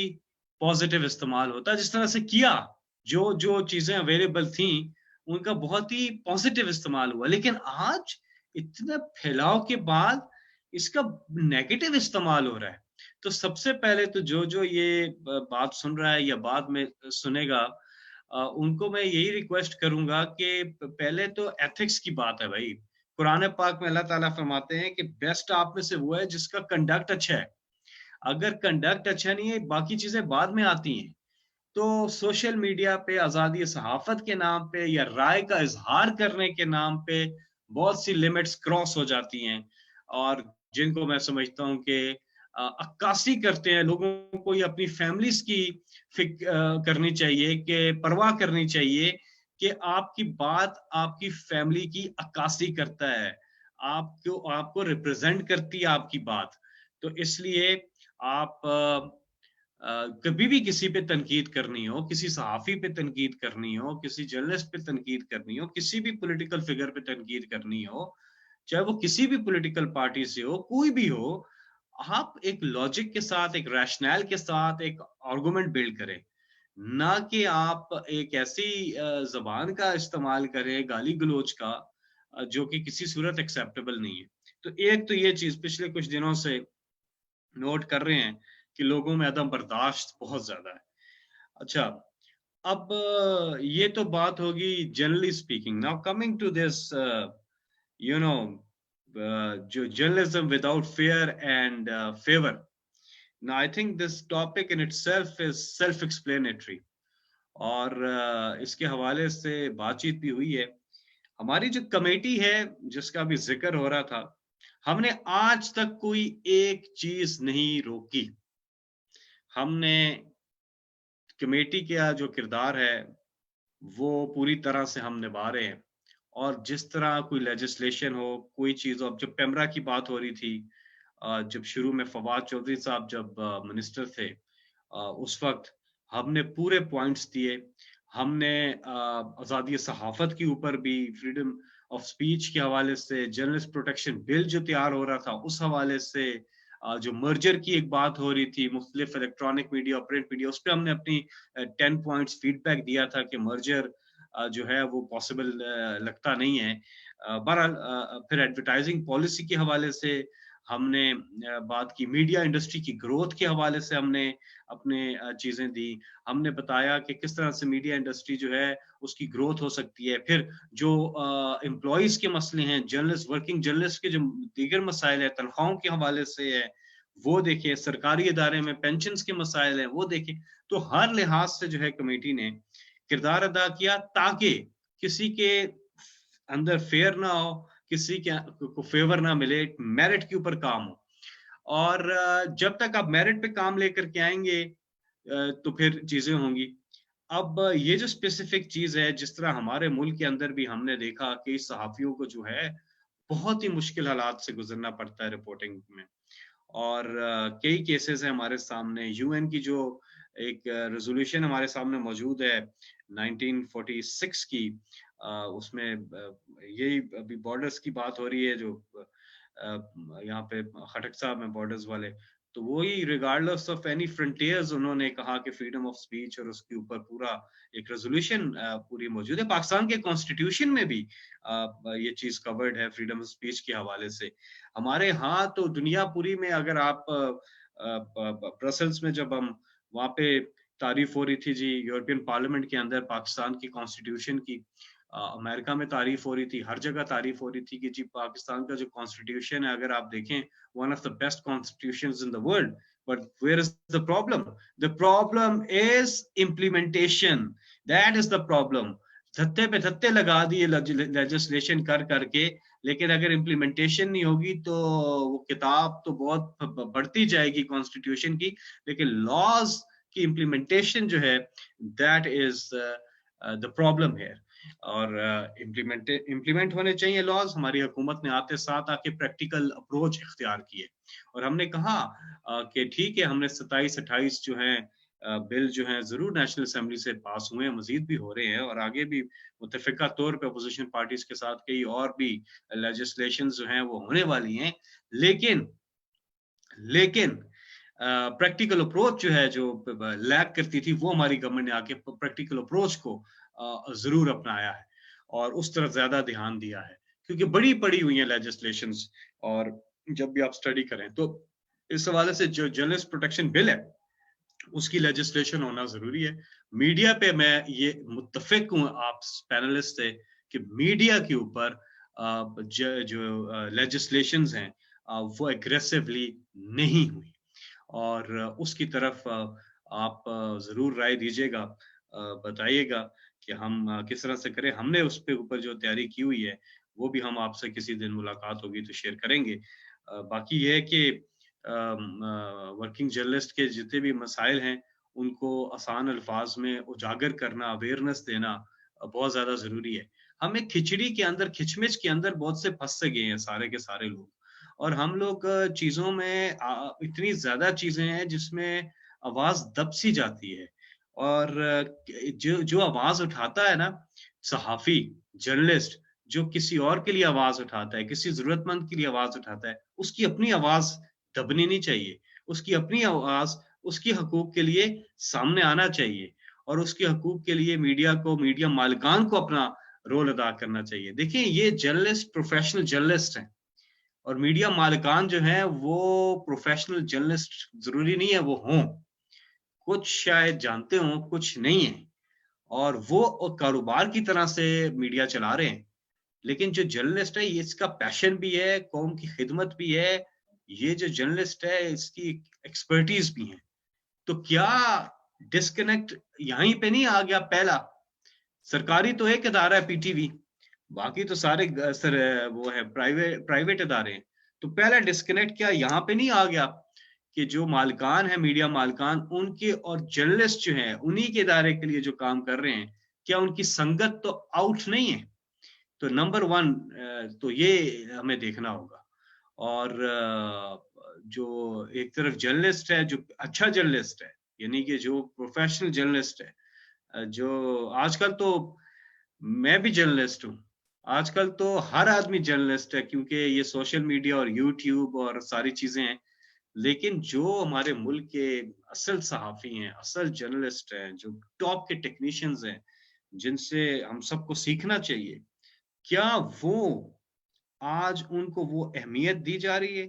پازیٹیو استعمال ہوتا. جس طرح سے کیا جو چیزیں اویلیبل تھیں ان کا بہت ہی پازیٹیو استعمال ہوا. لیکن آج اتنے پھیلاؤ کے بعد اس کا نیگیٹو استعمال ہو رہا ہے. تو سب سے پہلے تو جو یہ بات سن رہا ہے یا بعد میں سنے گا، ان کو میں یہی ریکویسٹ کروں گا کہ پہلے تو ایتھکس کی بات ہے بھائی. قرآن پاک میں اللہ تعالیٰ فرماتے ہیں کہ بیسٹ آپ میں سے وہ ہے جس کا کنڈکٹ اچھا ہے. اگر کنڈکٹ اچھا نہیں ہے، باقی چیزیں بعد میں آتی ہیں. تو سوشل میڈیا پہ آزادی صحافت کے نام پہ یا رائے کا اظہار کرنے کے نام پہ بہت سی لمٹس کراس ہو جاتی ہیں، اور جن کو میں سمجھتا ہوں کہ عکاسی کرتے ہیں لوگوں کو. یہ اپنی فیملیز کی کرنی چاہیے، کہ پرواہ کرنی چاہیے کہ آپ کی بات آپ کی فیملی کی عکاسی کرتا ہے، آپ کو ریپرزینٹ کرتی ہے آپ کی بات. تو اس لیے آپ کبھی بھی کسی پہ تنقید کرنی ہو، کسی صحافی پہ تنقید کرنی ہو، کسی جرنلسٹ پہ تنقید کرنی ہو، کسی بھی پولیٹیکل فگر پہ تنقید کرنی ہو، چاہے وہ کسی بھی پولیٹیکل پارٹی سے ہو، کوئی بھی ہو، آپ ایک لاجک کے ساتھ، ایک ریشنل کے ساتھ ایک آرگومنٹ بلڈ کریں، نہ کہ آپ ایک ایسی زبان کا استعمال کریں، گالی گلوچ کا، جو کہ کسی صورت ایکسیپٹیبل نہیں ہے. تو ایک تو یہ چیز پچھلے کچھ دنوں سے نوٹ کر رہے ہیں کہ لوگوں میں عدم برداشت بہت زیادہ ہے. اچھا، اب یہ تو بات ہوگی generally speaking. Now coming to this جو journalism without fear and favor. Now I think this topic in itself is self-explanatory, اور اس کے حوالے سے بات چیت بھی ہوئی ہے. ہماری جو کمیٹی ہے جس کا بھی ذکر ہو رہا تھا، ہم نے آج تک کوئی ایک چیز نہیں روکی. ہم نے کمیٹی کا جو کردار ہے وہ پوری طرح سے ہم نبھا رہے ہیں، اور جس طرح کوئی لیجسلیشن ہو، کوئی چیز ہو. اب جب پیمرا کی بات ہو رہی تھی، جب شروع میں فواد چودھری صاحب جب منسٹر تھے، اس وقت ہم نے پورے پوائنٹس دیے. ہم نے آزادی صحافت کے اوپر بھی، فریڈم آف سپیچ کے حوالے سے، جرنلسٹ پروٹیکشن بل جو تیار ہو رہا تھا اس حوالے سے، जो मर्जर की एक बात हो रही थी, मुख्तलिफ इलेक्ट्रॉनिक मीडिया, प्रिंट मीडिया, उस पर हमने अपनी 10 पॉइंट्स फीडबैक दिया था कि मर्जर जो है वो पॉसिबल लगता नहीं है। बहरहाल फिर एडवर्टाइजिंग पॉलिसी के हवाले से हमने बात की, मीडिया इंडस्ट्री की ग्रोथ के हवाले से हमने अपने चीजें दी, हमने बताया कि किस तरह से मीडिया इंडस्ट्री जो है उसकी ग्रोथ हो सकती है। फिर जो एम्प्लॉइज के मसले हैं, जर्नलिस्ट, वर्किंग जर्नलिस्ट के जो दीगर मसाइल है, तनख्वाहों के हवाले से है, वो देखें, सरकारी इदारे में पेंशन्स के मसाइल हैं वो देखें। तो हर लिहाज से जो है कमेटी ने किरदार अदा किया ताकि किसी के अंदर फेयर ना हो, किसी के को फेवर ना मिले, मेरिट के ऊपर काम हो। और जब तक आप मेरिट पे काम लेकर के आएंगे तो फिर चीजें होंगी। अब ये जो स्पेसिफिक चीज है, जिस तरह हमारे मुल्क के अंदर भी हमने देखा कि सहाफियों को जो है बहुत ही मुश्किल हालात से गुजरना पड़ता है रिपोर्टिंग में, और कई केसेस हैं हमारे सामने। यूएन की जो एक रेजोल्यूशन हमारे सामने मौजूद है 1946 की, उसमें यही अभी बॉर्डर्स की बात हो रही है, जो यहाँ पे खटक साहब में बॉर्डर्स वाले, तो वही रिगार्डलेस ऑफ एनी फ्रंटियर्स उन्होंने कहा कि फ्रीडम ऑफ स्पीच, और उसके ऊपर पूरा एक रेजोल्यूशन पूरी मौजूद है। पाकिस्तान के कॉन्स्टिट्यूशन में भी ये चीज कवर्ड है फ्रीडम ऑफ स्पीच के हवाले से। हमारे यहाँ तो दुनिया पूरी में, अगर आप ब्रसल्स में जब हम वहाँ पे तारीफ हो रही थी जी यूरोपियन पार्लियामेंट के अंदर पाकिस्तान की कॉन्स्टिट्यूशन की, अमेरिका में तारीफ हो रही थी, हर जगह तारीफ हो रही थी कि जी पाकिस्तान का जो कॉन्स्टिट्यूशन है, अगर आप देखें, one of the best constitutions in the world. But where is the problem? The problem is implementation, that is the problem. धत्ते पे धत्ते लगा दिए लेजिस्लेशन कर करके, लेकिन अगर इम्प्लीमेंटेशन नहीं होगी तो वो किताब तो बहुत बढ़ती जाएगी कॉन्स्टिट्यूशन की, लेकिन लॉज की इम्प्लीमेंटेशन जो है, दैट इज द प्रॉब्लम है। और इम्प्लीमेंट होने चाहिए लॉज। हमारी हुकूमत ने आते साथ आके प्रैक्टिकल अप्रोच इख्तियार किए, और हमने कहा कि ठीक है, हमने 27-28 जो है बिल जो है जरूर नेशनल असेंबली से पास हुए हैं, मजीद भी हो रहे हैं, और आगे भी मुतफिका तौर पे अपोजिशन पार्टीज के साथ कई और भी लेजिस्लेशन जो हैं वो होने वाली हैं। लेकिन प्रैक्टिकल अप्रोच जो है, जो लैक करती थी, वो हमारी गवर्नमेंट ने आके प्रैक्टिकल अप्रोच को जरूर अपनाया है और उस तरफ ज्यादा ध्यान दिया है, क्योंकि बड़ी पड़ी हुई है लेजिस्लेशंस, और जब भी आप स्टडी करें तो इस हवाले से जो जर्नलिस्ट प्रोटेक्शन बिल है उसकी लेजिस्लेशन होना जरूरी है। मीडिया पे मैं ये मुत्तफिक हूँ आप पैनलिस्ट से कि मीडिया के ऊपर जो लेजिस्लेशंस हैं वो एग्रेसिवली नहीं हुई, और उसकी तरफ आप जरूर राय दीजिएगा, बताइएगा कि हम किस तरह से करें। हमने उस पे ऊपर जो तैयारी की हुई है वो भी हम आपसे किसी दिन मुलाकात होगी तो शेयर करेंगे। बाकी ये है कि वर्किंग जर्नलिस्ट के जितने भी मसाइल हैं उनको आसान अल्फाज में उजागर करना, अवेयरनेस देना बहुत ज्यादा जरूरी है। हम एक खिचड़ी के अंदर, खिचमिच के अंदर बहुत से फंस से गए हैं सारे के सारे लोग, और हम लोग चीजों में इतनी ज्यादा चीजें हैं जिसमें आवाज दब सी जाती है, और जो आवाज उठाता है ना, सहाफी, जर्नलिस्ट, जो किसी और के लिए आवाज उठाता है, किसी जरूरतमंद के लिए आवाज उठाता है, उसकी अपनी आवाज दबनी नहीं चाहिए, उसकी अपनी आवाज उसकी हकूक के लिए सामने आना चाहिए, और उसके हकूक के लिए मीडिया को, मीडिया मालिकान को अपना रोल अदा करना चाहिए। देखिए, ये जर्नलिस्ट प्रोफेशनल जर्नलिस्ट हैं, और मीडिया मालिकान जो है वो प्रोफेशनल जर्नलिस्ट जरूरी नहीं है वो हों, कुछ शायद जानते हों, कुछ नहीं है, और वो कारोबार की तरह से मीडिया चला रहे हैं। लेकिन जो जर्नलिस्ट है, ये इसका पैशन भी है, कौम की खिदमत भी है, ये जो जर्नलिस्ट है इसकी एक्सपर्टीज भी है। तो क्या डिस्कनेक्ट यहीं पे नहीं आ गया? पहला, सरकारी तो एक इदारा है पीटीवी, बाकी तो सारे वो है प्राइवेट इदारे हैं। तो पहला डिस्कनेक्ट क्या यहाँ पे नहीं आ गया कि जो मालिकान है, मीडिया मालिकान, उनके और जर्नलिस्ट जो हैं उन्हीं के इदारे के लिए जो काम कर रहे हैं, क्या उनकी संगत तो आउट नहीं है? तो नंबर 1 तो ये हमें देखना होगा। और जो एक तरफ जर्नलिस्ट है, जो अच्छा जर्नलिस्ट है, यानी कि जो प्रोफेशनल जर्नलिस्ट है, जो आजकल तो मैं भी जर्नलिस्ट हूँ, आजकल तो हर आदमी जर्नलिस्ट है, क्योंकि ये सोशल मीडिया और यूट्यूब और सारी चीजें हैं। لیکن جو ہمارے ملک کے اصل صحافی ہیں, اصل جرنلسٹ ہیں, جو ٹاپ کے ٹیکنیشینز ہیں, جن سے ہم سب کو سیکھنا چاہیے, کیا وہ آج ان کو وہ اہمیت دی جا رہی ہے؟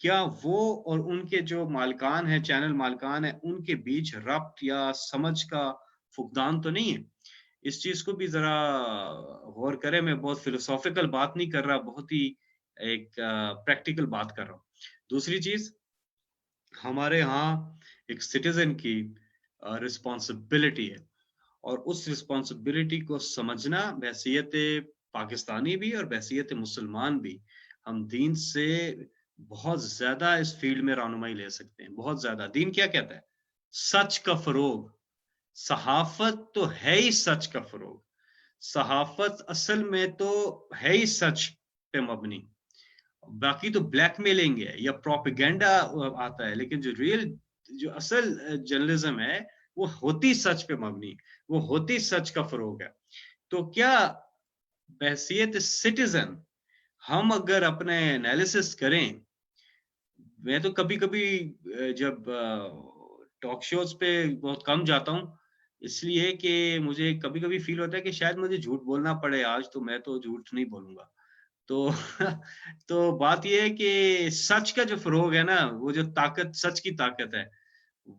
کیا وہ اور ان کے جو مالکان ہیں, چینل مالکان ہیں, ان کے بیچ ربط یا سمجھ کا فقدان تو نہیں ہے؟ اس چیز کو بھی ذرا غور کریں. میں بہت فلسافیکل بات نہیں کر رہا, بہت ہی ایک پریکٹیکل بات کر رہا ہوں. دوسری چیز, ہمارے ہاں ایک سٹیزن کی رسپانسبلٹی ہے, اور اس رسپانسبلٹی کو سمجھنا بحیثیت پاکستانی بھی اور بحیثیت مسلمان بھی, ہم دین سے بہت زیادہ اس فیلڈ میں رہنمائی لے سکتے ہیں, بہت زیادہ. دین کیا کہتا ہے؟ سچ کا فروغ. صحافت تو ہے ہی سچ کا فروغ. صحافت اصل میں تو ہے ہی سچ پہ مبنی. باقی تو بلیک میلنگ ہے یا پروپیگنڈا آتا ہے, لیکن جو اصل جرنلزم ہے وہ ہوتی سچ پہ مبنی, وہ ہوتی سچ کا فروغ ہے. تو کیا بحیثیت سٹیزن ہم اگر اپنے انالیسس کریں, میں تو کبھی کبھی جب ٹاک شوز پہ بہت کم جاتا ہوں, اس لیے کہ مجھے کبھی کبھی فیل ہوتا ہے کہ شاید مجھے جھوٹ بولنا پڑے آج, تو میں تو جھوٹ نہیں بولوں گا. تو بات یہ ہے کہ سچ کا جو فروغ ہے نا, وہ جو طاقت, سچ کی طاقت ہے,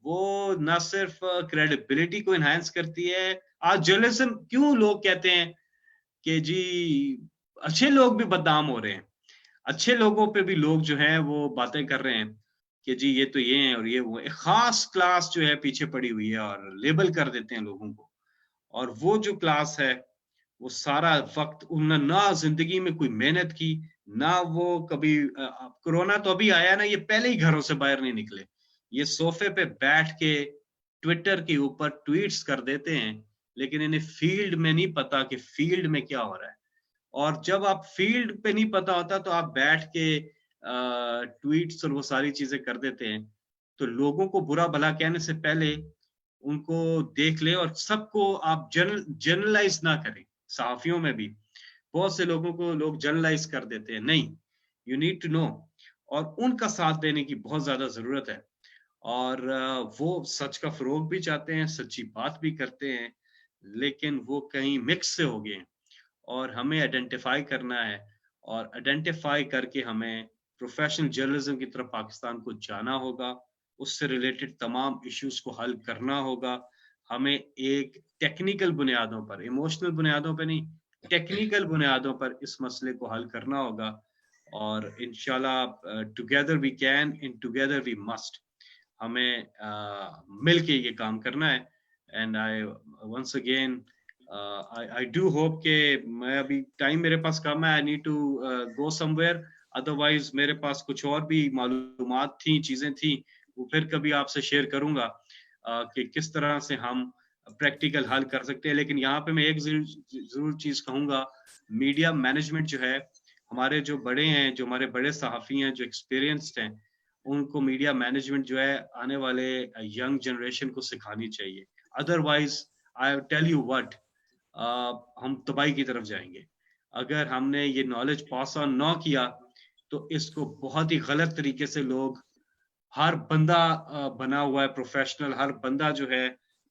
وہ نہ صرف کریڈیبلٹی کو انہانس کرتی ہے. آج جرنلزم کیوں لوگ کہتے ہیں کہ جی اچھے لوگ بھی بدنام ہو رہے ہیں, اچھے لوگوں پہ بھی لوگ جو ہیں وہ باتیں کر رہے ہیں کہ جی یہ تو یہ ہیں اور یہ وہ, ایک خاص کلاس جو ہے پیچھے پڑی ہوئی ہے اور لیبل کر دیتے ہیں لوگوں کو. اور وہ جو کلاس ہے وہ سارا وقت انہوں نے نہ زندگی میں کوئی محنت کی, نہ وہ کبھی, کورونا تو ابھی آیا نا, یہ پہلے ہی گھروں سے باہر نہیں نکلے, یہ صوفے پہ بیٹھ کے ٹویٹر کے اوپر ٹویٹس کر دیتے ہیں, لیکن انہیں فیلڈ میں نہیں پتا کہ فیلڈ میں کیا ہو رہا ہے. اور جب آپ فیلڈ پہ نہیں پتا ہوتا تو آپ بیٹھ کے ٹویٹس اور وہ ساری چیزیں کر دیتے ہیں. تو لوگوں کو برا بھلا کہنے سے پہلے ان کو دیکھ لیں, اور سب کو آپ جنرلائز نہ کریں. صحافیوں میں بھی بہت سے لوگوں کو لوگ جنرلائز کر دیتے ہیں, نہیں, یو نیڈ ٹو نو, اور ان کا ساتھ دینے کی بہت زیادہ ضرورت ہے. اور وہ سچ کا فروغ بھی چاہتے ہیں, سچی بات بھی کرتے ہیں, لیکن وہ کہیں مکس سے ہو گئے ہیں. اور ہمیں آئیڈینٹیفائی کرنا ہے, اور آئیڈینٹیفائی کر کے ہمیں پروفیشنل جرنلزم کی طرف پاکستان کو جانا ہوگا, اس سے ریلیٹڈ تمام ایشوز کو حل کرنا ہوگا. ہمیں ایک ٹیکنیکل بنیادوں پر, ایموشنل بنیادوں پہ نہیں, ٹیکنیکل بنیادوں پر اس مسئلے کو حل کرنا ہوگا. اور انشاءاللہ together we can, in together we must, ہمیں مل کے یہ کام کرنا ہے. And I once again I do hope کہ میں ابھی ٹائم میرے پاس کم ہے, I need to go somewhere, otherwise میرے پاس کچھ اور بھی معلومات تھیں, چیزیں تھیں, وہ پھر کبھی آپ سے شیئر کروں گا کہ کس طرح سے ہم پریکٹیکل حل کر سکتے ہیں. لیکن یہاں پہ میں ایک ضرور چیز کہوں گا, میڈیا مینجمنٹ جو ہے, ہمارے جو بڑے ہیں, جو ہمارے بڑے صحافی ہیں, جو ایکسپیرینسڈ ہیں, ان کو میڈیا مینجمنٹ جو ہے آنے والے ینگ جنریشن کو سکھانی چاہیے. Otherwise I tell you what, ہم تباہی کی طرف جائیں گے. اگر ہم نے یہ نالج پاس آن نہ کیا تو اس کو بہت ہی غلط طریقے سے لوگ, ہر بندہ بنا ہوا ہے پروفیشنل, ہر بندہ جو ہے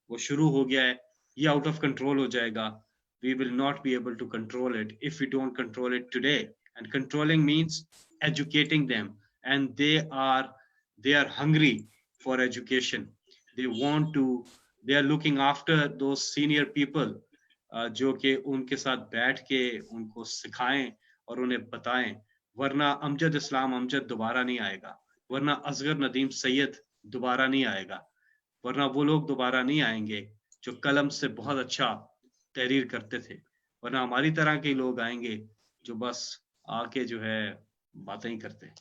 وہ شروع ہو گیا ہے, یہ آؤٹ آف کنٹرول ہو جائے گا. We will not be able to control it if we don't control it today. And controlling means educating them, and they are hungry for education. They are looking after those senior people, جو کہ ان کے ساتھ بیٹھ کے ان کو سکھائیں اور انہیں بتائیں. ورنہ امجد اسلام امجد دوبارہ نہیں آئے گا, ورنہ اصغر ندیم سید دوبارہ نہیں آئے گا, ورنہ وہ لوگ دوبارہ نہیں آئیں گے جو قلم سے بہت اچھا تحریر کرتے تھے. ورنہ ہماری طرح کے لوگ آئیں گے جو بس آ کے جو ہے باتیں ہی کرتے ہیں.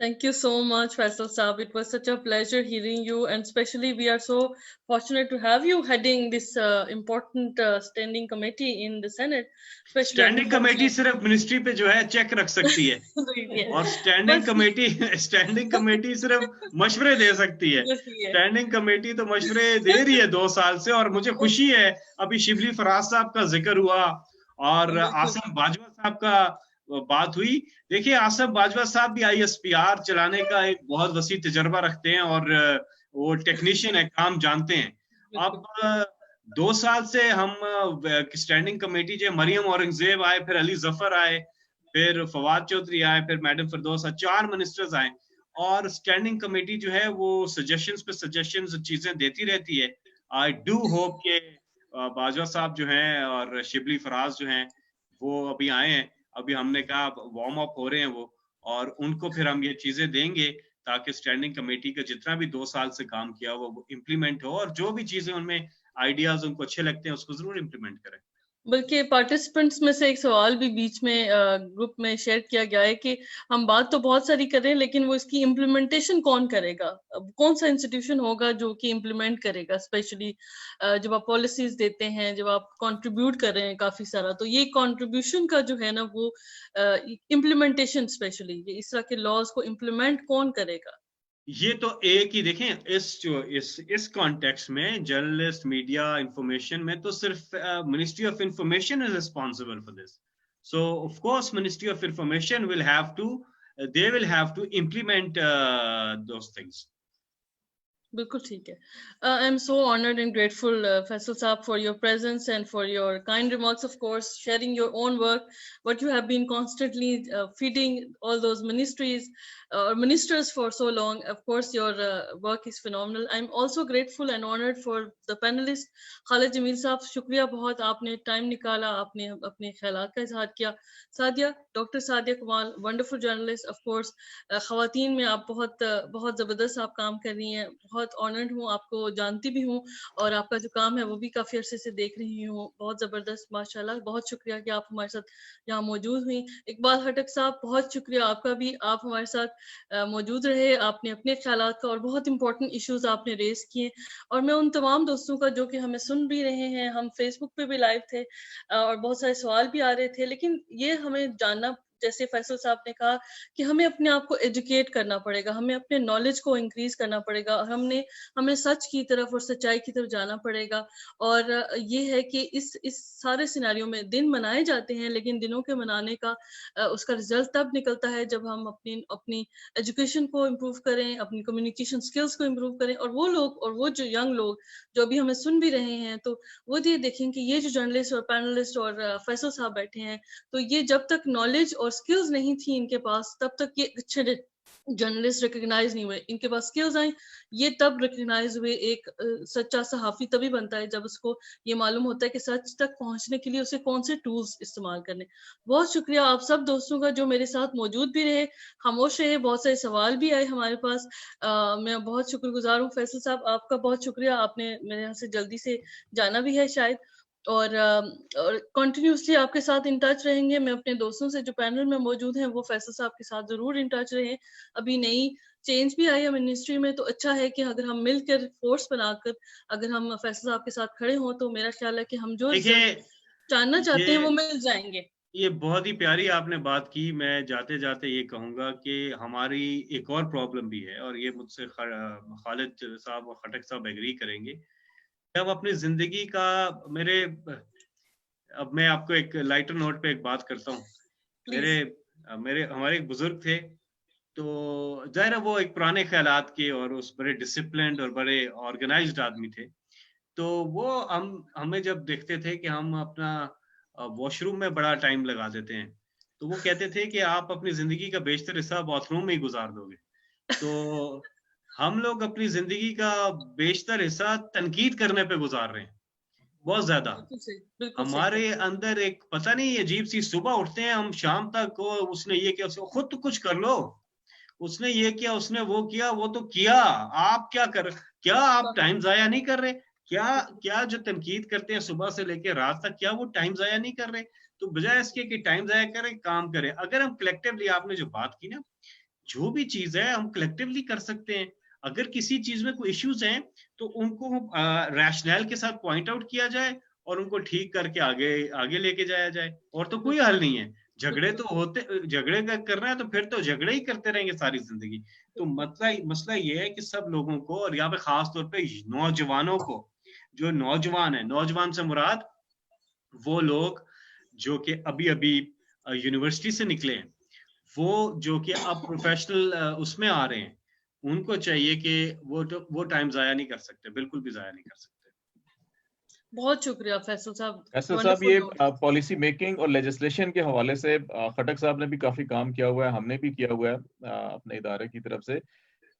Thank you so much, Faisal Saab. It was such a pleasure hearing you, and especially we are so fortunate to have you heading this important standing committee in the Senate. Standing committee صرف ministry پہ جو ہے check رکھ سکتی ہے, اور standing committee صرف مشورے دے سکتی ہے. اسٹینڈنگ کمیٹی تو مشورے دے رہی ہے 2 سال سے, اور مجھے خوشی ہے ابھی شبلی فراز صاحب کا ذکر ہوا اور آصف باجوہ صاحب کا बात हुई, देखिए आसिफ बाजवा साहब भी ISPR चलाने का एक बहुत वसी तजर्बा रखते हैं और वो टेक्नीशियन है, काम जानते हैं। अब 2 साल से हम स्टैंडिंग कमेटी जो मरियम औरंगजेब आए, फिर अली जफर आए, फिर फवाद चौधरी आए, फिर मैडम फिरदौस, 4 मिनिस्टर्स आए, और स्टैंडिंग कमेटी जो है वो सजेशंस पे सजेशंस चीजें देती रहती है। आई डू होप के बाजवा साहब जो हैं और शिबली फराज जो हैं वो अभी आए हैं, अभी हमने कहा वार्म अप हो रहे हैं वो, और उनको फिर हम ये चीजें देंगे ताकि स्टैंडिंग कमेटी का जितना भी 2 साल से काम किया वो इम्प्लीमेंट हो, और जो भी चीजें उनमें आइडियाज उनको अच्छे लगते हैं उसको जरूर इम्प्लीमेंट करें। बल्कि पार्टिसिपेंट्स में से एक सवाल भी बीच में ग्रुप में शेयर किया गया है कि हम बात तो बहुत सारी कर रहे हैं, लेकिन वो इसकी इम्प्लीमेंटेशन कौन करेगा, कौन सा इंस्टीट्यूशन होगा जो कि इम्प्लीमेंट करेगा, स्पेशली जब आप पॉलिसीज देते हैं, जब आप कंट्रीब्यूट कर रहे हैं काफी सारा, तो ये कंट्रीब्यूशन का जो है ना वो इम्प्लीमेंटेशन, स्पेशली इस तरह के लॉज को इम्प्लीमेंट कौन करेगा? ये तो एक ही देखें, इस कॉन्टेक्स्ट में जर्नलिस्ट मीडिया इंफॉर्मेशन में तो सिर्फ ministry of information is responsible for this, so of course ministry of information will have to implement those things. बिल्कुल ठीक है। I am so honoured and grateful Faisal sahab for your presence and for your kind remarks, of course sharing your own work, what you have been constantly feeding all those ministries or ministers for so long. Of course your work is phenomenal. I'm also grateful and honored for the panelists. Khalid Jameel साहब, शुक्रिया बहुत, आपने time निकाला, आपने अपने ख्यालात का इजहार किया। सादिया, डॉक्टर सादिया कमाल, वंडरफुल जर्नलिस्ट, ऑफ कोर्स खवातीन में आप बहुत जबरदस्त आप काम कर रही हैं, बहुत ऑनर्ड हूँ, आपको जानती भी हूँ, और आपका जो काम है वो भी काफी अरसे से देख रही हूँ, बहुत जबरदस्त, माशाल्लाह। बहुत शुक्रिया कि आप हमारे साथ यहाँ मौजूद हुई। इकबाल खटक साहब, बहुत शुक्रिया आपका भी, आप हमारे साथ मौजूद रहे, आपने अपने ख्यालात का और बहुत इंपॉर्टेंट इश्यूज आपने रेज किए। और मैं उन तमाम दोस्तों का जो कि हमें सुन भी रहे हैं, हम फेसबुक पे भी लाइव थे और बहुत सारे सवाल भी आ रहे थे, लेकिन ये हमें जानना, जैसे फैसल साहब ने कहा कि हमें अपने आप को एजुकेट करना पड़ेगा, हमें अपने नॉलेज को इंक्रीज करना पड़ेगा, हमें सच की तरफ और सच्चाई की तरफ जाना पड़ेगा। और ये है कि इस सारे सिनेरियो में दिन मनाए जाते हैं, लेकिन दिनों के मनाने का उसका रिजल्ट तब निकलता है जब हम अपनी एजुकेशन को इम्प्रूव करें, अपनी कम्युनिकेशन स्किल्स को इम्प्रूव करें। और वो लोग, और वो जो यंग लोग जो अभी हमें सुन भी रहे हैं, तो वो ये देखें कि ये जो जर्नलिस्ट और पैनलिस्ट और फैसल साहब बैठे हैं, तो ये जब तक नॉलेज और स्किल्स नहीं थी इनके पास, तब तक ये अच्छे जर्नलिस्ट रिकग्नाइज नहीं हुए। इनके पास स्किल्स आई, ये तब रिकग्नाइज हुए। एक सच्चा सहाफी तभी बनता है जब उसको ये मालूम होता है कि सच तक पहुंचने के लिए उसे कौन से टूल्स इस्तेमाल करने। बहुत शुक्रिया आप सब दोस्तों का जो मेरे साथ मौजूद भी रहे, खामोश रहे, बहुत सारे सवाल भी आए हमारे पास। मैं बहुत शुक्रगुजार हूँ फैसल साहब, आपका बहुत शुक्रिया, आपने मेरे यहाँ से जल्दी से जाना भी है शायद, और कंटिन्यूसली आपके साथ इन टच रहेंगे। मैं अपने दोस्तों से जो पैनल में मौजूद हैं वो फैसल साहब के साथ जरूर इन टच रहे। अभी नई चेंज भी आई है मिनिस्ट्री में, तो अच्छा है कि अगर हम मिलकर फोर्स बनाकर अगर हम फैसल साहब के साथ खड़े हों, तो मेरा ख्याल है कि हम जो जानना चाहते हैं वो मिल जाएंगे। ये बहुत ही प्यारी आपने बात की। मैं जाते जाते ये कहूंगा कि हमारी एक और प्रॉब्लम भी है, और ये मुझसे खालिद साहब और खटक साहब एग्री करेंगे। जब अपनी जिंदगी का अब मैं आपको एक लाइटर नोट पे एक बात करता हूँ। हमारे एक बुजुर्ग थे, तो जाहिर है वो एक पुराने ख्यालात के और उस बड़े डिसिप्लिन्ड और बड़े ऑर्गेनाइज्ड आदमी थे। तो वो हमें जब देखते थे कि हम अपना वॉशरूम में बड़ा टाइम लगा देते हैं, तो वो कहते थे कि आप अपनी जिंदगी का बेशतर हिस्सा बाथरूम में ही गुजार दोगे। तो हम लोग अपनी जिंदगी का बेशतर हिस्सा तनकीद करने पे गुजार रहे हैं, बहुत ज्यादा। हमारे अंदर एक पता नहीं अजीब सी, सुबह उठते हैं हम शाम तक उसने ये किया, खुद तो कुछ कर लो, उसने ये किया, उसने वो किया, वो तो किया, आप क्या आप टाइम जाया नहीं कर रहे? क्या जो तनकीद करते हैं सुबह से लेकर रात तक, क्या वो टाइम जाया नहीं कर रहे? तो बजाय इसके कि टाइम जाया करें, काम करें। अगर हम कलेक्टिवली, आपने जो बात की ना, जो भी चीज है हम कलेक्टिवली कर सकते हैं। अगर किसी चीज में कोई इश्यूज हैं तो उनको रैशनल के साथ पॉइंट आउट किया जाए और उनको ठीक करके आगे लेके जाया जाए, और तो कोई हल नहीं है। झगड़े करना है तो फिर तो झगड़े ही करते रहेंगे सारी जिंदगी। तो मसला ये है कि सब लोगों को, और यहाँ पे खास तौर पे नौजवानों को, जो नौजवान है, नौजवान से मुराद वो लोग जो कि अभी यूनिवर्सिटी से निकले हैं, वो जो कि अब प्रोफेशनल उसमें आ रहे हैं, उनको चाहिए कि वो टाइम जाया नहीं कर सकते, बिल्कुल भी जाया नहीं कर सकते। बहुत शुक्रिया फैसल साहब। फैसल साहब, ये पॉलिसी मेकिंग और लेजिस्लेशन के हवाले से खटक साहब ने भी काफी काम किया हुआ है, हमने भी किया हुआ है अपने इदारे की तरफ से।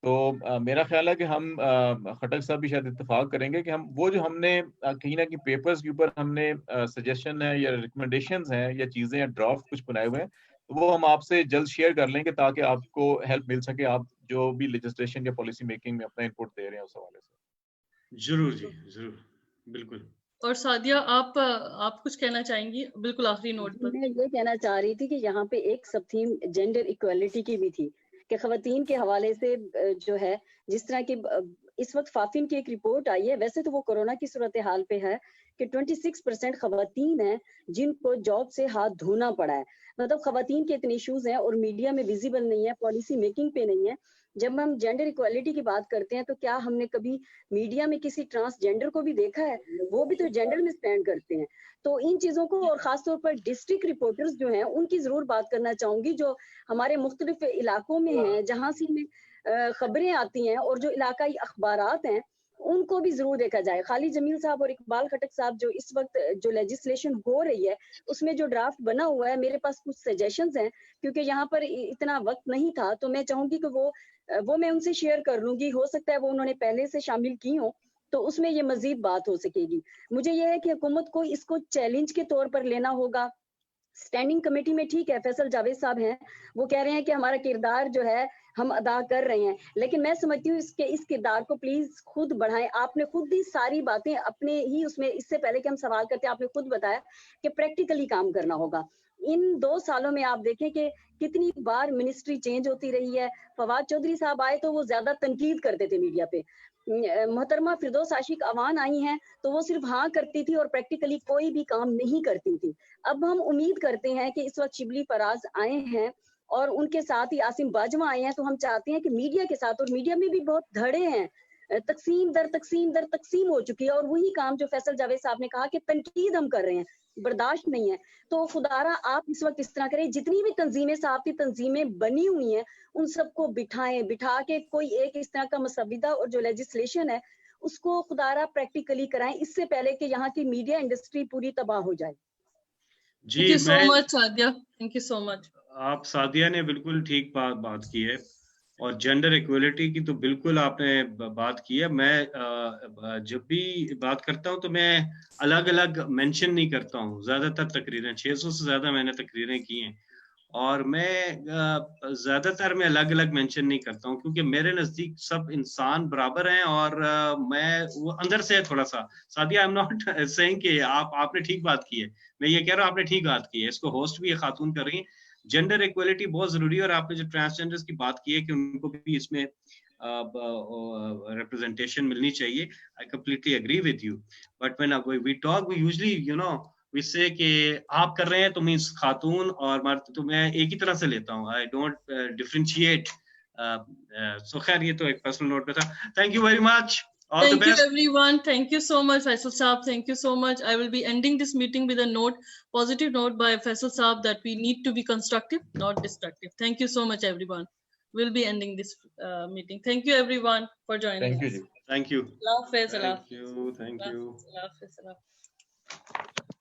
तो मेरा ख्याल है कि हम खटक साहब भी शायद इत्तेफाक करेंगे कि हम वो जो हमने कहीं ना कहीं पेपर्स के ऊपर हमने सजेशन है या रिकमेंडेशंस हैं या चीजें या ड्राफ्ट कुछ बनाए हुए हैं, तो वो हम आपसे जल्द शेयर कर लेंगे ताकि आपको हेल्प मिल सके, आप जो भी लेजिस्लेशन या पॉलिसी मेकिंग में अपना इनपुट दे रहे हैं उस हवाले से। जरूर जी, जरूर, बिल्कुल। और सादिया, आप कुछ कहना चाहेंगी बिल्कुल आखिरी नोट पर? मैं ये कहना चाह रही थी कि यहाँ पे एक सब थीम जेंडर इक्वालिटी की भी थी कि खवातीन के हवाले से जो है, जिस तरह की इस वक्त फाफिन की एक रिपोर्ट आई है, वैसे तो वो कोरोना की सूरत हाल पे है कि 26% खवातीन हैं जिनको जॉब से हाथ धोना पड़ा है। मतलब खवातीन के इतने इश्यूज हैं और मीडिया में विजिबल नहीं है, पॉलिसी मेकिंग पे नहीं है। जब हम जेंडर इक्वालिटी की बात करते हैं तो क्या हमने कभी मीडिया में किसी ट्रांसजेंडर को भी देखा है? वो भी तो जेंडर में स्टैंड करते हैं। तो इन चीजों को, और खासतौर पर डिस्ट्रिक्ट रिपोर्टर्स जो हैं उनकी जरूर बात करना चाहूंगी, जो हमारे मुख्तलिफ इलाकों में हैं जहां से हमें खबरें आती हैं, और जो इलाकाई अखबारात हैं उनको भी जरूर देखा जाए। खालिद जमील साहब और इकबाल खटक साहब, जो इस वक्त जो लेजिस्लेशन हो रही है उसमें जो ड्राफ्ट बना हुआ है, मेरे पास कुछ सजेशंस हैं, क्योंकि यहाँ पर इतना वक्त नहीं था, तो मैं चाहूंगी कि वो मैं उनसे शेयर कर लूंगी। हो सकता है वो उन्होंने पहले से शामिल की हो, तो उसमें ये मजीद बात हो सकेगी। मुझे यह है कि हुकूमत को इसको चैलेंज के तौर पर लेना होगा। स्टैंडिंग कमेटी में ठीक है, फैसल जावेद साहब हैं, वो कह रहे हैं कि हमारा किरदार जो है हम अदा कर रहे हैं, लेकिन मैं समझती हूँ इस किरदार को प्लीज खुद बढ़ाएं। आपने खुद ही सारी बातें अपने ही उसमें, इससे पहले कि हम सवाल करते हैं, आपने खुद बताया कि प्रैक्टिकली काम करना होगा। इन 2 सालों में आप देखें कि कितनी बार मिनिस्ट्री चेंज होती रही है। फवाद चौधरी साहब आए तो वो ज्यादा तनकीद करते थे मीडिया पे। मोहतरमा फिरदौस आशिक अवान आई हैं तो वो सिर्फ हाँ करती थी और प्रैक्टिकली कोई भी काम नहीं करती थी। अब हम उम्मीद करते हैं कि इस वक्त शिबली फराज आए हैं और उनके साथ ही आसिम बाजवा आए हैं, तो हम चाहते हैं कि मीडिया के साथ, और मीडिया में भी बहुत धड़े हैं, तकसीम दर तकसीम हो चुकी है, और वही काम जो फैसल जावेद साहब ने कहा कि तनकीद हम कर रहे हैं, बर्दाश्त नहीं है। तो खुदारा आप इस वक्त इस तरह करें, जितनी भी तंजीमें सहाफती तंजीमें बनी हुई हैं उन सबको बिठा के कोई एक इस तरह का मसविदा और जो लेजिस्लेशन है उसको खुदारा प्रैक्टिकली कराएं, इससे पहले कि यहाँ की मीडिया इंडस्ट्री पूरी तबाह हो जाए। Thank you so much Sadia, thank you so much. आप सादिया ने बिल्कुल ठीक बात की है, और जेंडर इक्वलिटी की तो बिल्कुल आपने बात की है। मैं जब भी बात करता हूं तो मैं अलग अलग मेंशन नहीं करता हूं। ज्यादातर तकरीरें 600 से ज्यादा मैंने तकरीरें की हैं, और मैं ज्यादातर में अलग अलग मेंशन नहीं करता हूं, क्योंकि मेरे नजदीक सब इंसान बराबर हैं। और मैं वो अंदर से थोड़ा सा, Sadia I am not saying कि आपने ठीक बात की है, मैं ये कह रहा हूं आपने ठीक बात की है। इसको होस्ट भी ये खातून कर रही है। जेंडर इक्वलिटी बहुत जरूरी है, और आपने जो ट्रांसजेंडर्स की बात की है कि उनको भी इसमें representation मिलनी चाहिए, I completely agree with you, but when we talk, we usually we say कि आप कर रहे हैं तो मीन्स खातून और मर्द, तो मैं एक ही तरह से लेता हूँ, I don't differentiate. So खैर ये तो एक पर्सनल नोट पे था। Thank you very much. All Thank the best. you everyone. Thank you so much, Faisal Saab. Thank you so much. I will be ending this meeting with a note, positive note by Faisal Saab, that we need to be constructive, not destructive. Thank you so much, everyone. We'll be ending this meeting. Thank you everyone for joining us. Thank you. Allah Hafiz, Allah Thank you. Thank you. Allah Hafiz, Allah Hafiz.